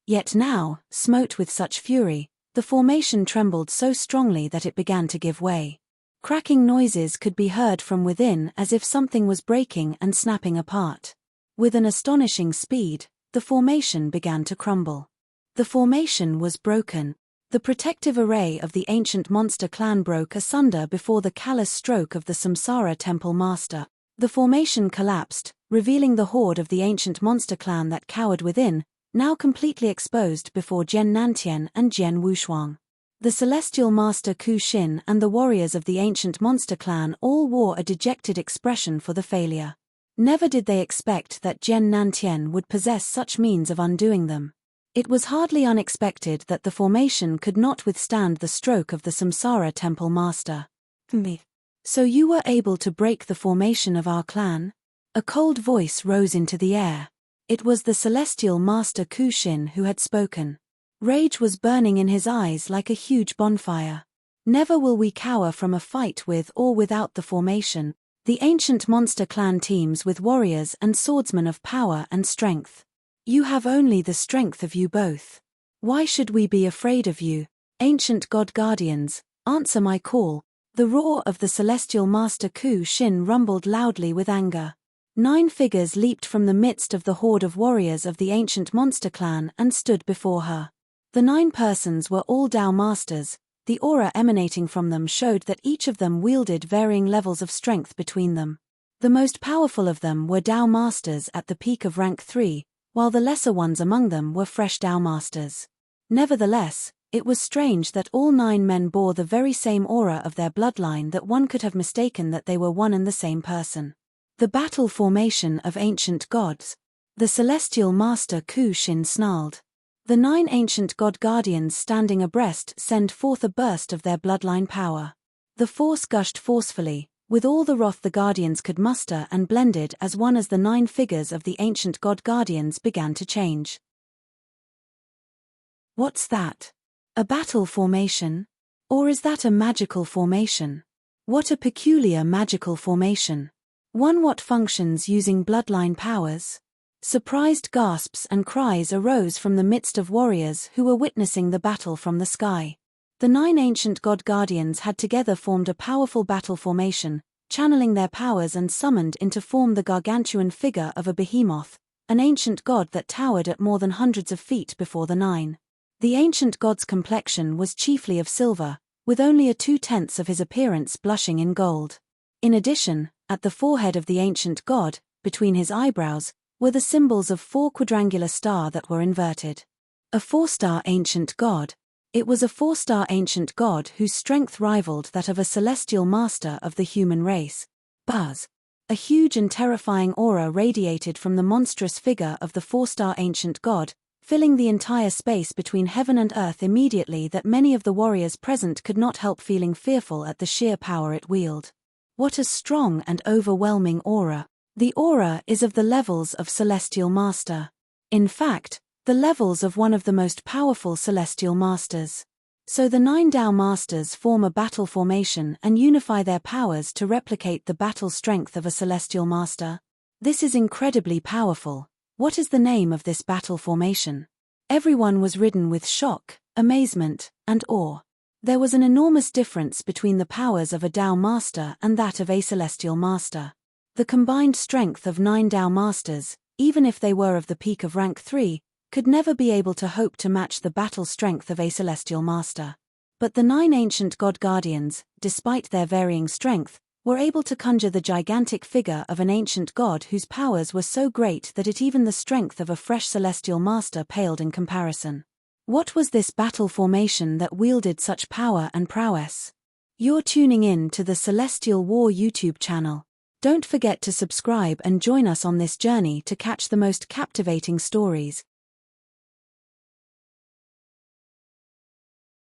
Yet now, smote with such fury, the formation trembled so strongly that it began to give way. Cracking noises could be heard from within as if something was breaking and snapping apart. With an astonishing speed, the formation began to crumble. The formation was broken. The protective array of the ancient monster clan broke asunder before the callous stroke of the Samsara Temple Master. The formation collapsed, revealing the horde of the ancient monster clan that cowered within, now completely exposed before Jian Nantian and Jian Wushuang. The Celestial Master Ku Xin and the warriors of the ancient monster clan all wore a dejected expression for the failure. Never did they expect that Jian Nantian would possess such means of undoing them. It was hardly unexpected that the formation could not withstand the stroke of the Samsara Temple Master. So you were able to break the formation of our clan? A cold voice rose into the air. It was the Celestial Master Ku Xin who had spoken. Rage was burning in his eyes like a huge bonfire. Never will we cower from a fight with or without the formation. The ancient monster clan teams with warriors and swordsmen of power and strength. You have only the strength of you both. Why should we be afraid of you, ancient god guardians? Answer my call. The roar of the Celestial Master Ku Xin rumbled loudly with anger. 9 figures leaped from the midst of the horde of warriors of the ancient monster clan and stood before her. The 9 persons were all Dao Masters. The aura emanating from them showed that each of them wielded varying levels of strength between them. The most powerful of them were Dao Masters at the peak of rank 3, while the lesser ones among them were fresh Dao Masters. Nevertheless, it was strange that all 9 men bore the very same aura of their bloodline that one could have mistaken that they were one and the same person. The battle formation of ancient gods. The celestial master Ku-Shin snarled. The 9 ancient god guardians standing abreast send forth a burst of their bloodline power. The force gushed forcefully, with all the wrath the guardians could muster, and blended as one as the 9 figures of the ancient god guardians began to change. What's that? A battle formation? Or is that a magical formation? What a peculiar magical formation. One what functions using bloodline powers? Surprised gasps and cries arose from the midst of warriors who were witnessing the battle from the sky. The 9 ancient god guardians had together formed a powerful battle formation, channeling their powers and summoned into form the gargantuan figure of a behemoth, an ancient god that towered at more than hundreds of feet before the 9. The ancient god's complexion was chiefly of silver, with only a 2/10 of his appearance blushing in gold. In addition, at the forehead of the ancient god, between his eyebrows, were the symbols of 4 quadrangular stars that were inverted. A 4-star ancient god. It was a 4-star ancient god whose strength rivaled that of a celestial master of the human race. Buzz. A huge and terrifying aura radiated from the monstrous figure of the 4-star ancient god, filling the entire space between heaven and earth immediately that many of the warriors present could not help feeling fearful at the sheer power it wielded. What a strong and overwhelming aura. The aura is of the levels of Celestial Master. In fact, the levels of one of the most powerful Celestial Masters. So the 9 Tao Masters form a battle formation and unify their powers to replicate the battle strength of a Celestial Master. This is incredibly powerful. What is the name of this battle formation? Everyone was ridden with shock, amazement, and awe. There was an enormous difference between the powers of a Tao Master and that of a Celestial Master. The combined strength of 9 Tao Masters, even if they were of the peak of rank 3, could never be able to hope to match the battle strength of a Celestial Master. But the 9 ancient god guardians, despite their varying strength, were able to conjure the gigantic figure of an ancient god whose powers were so great that even the strength of a fresh Celestial Master paled in comparison. What was this battle formation that wielded such power and prowess? You're tuning in to the Celestial War YouTube channel. Don't forget to subscribe and join us on this journey to catch the most captivating stories,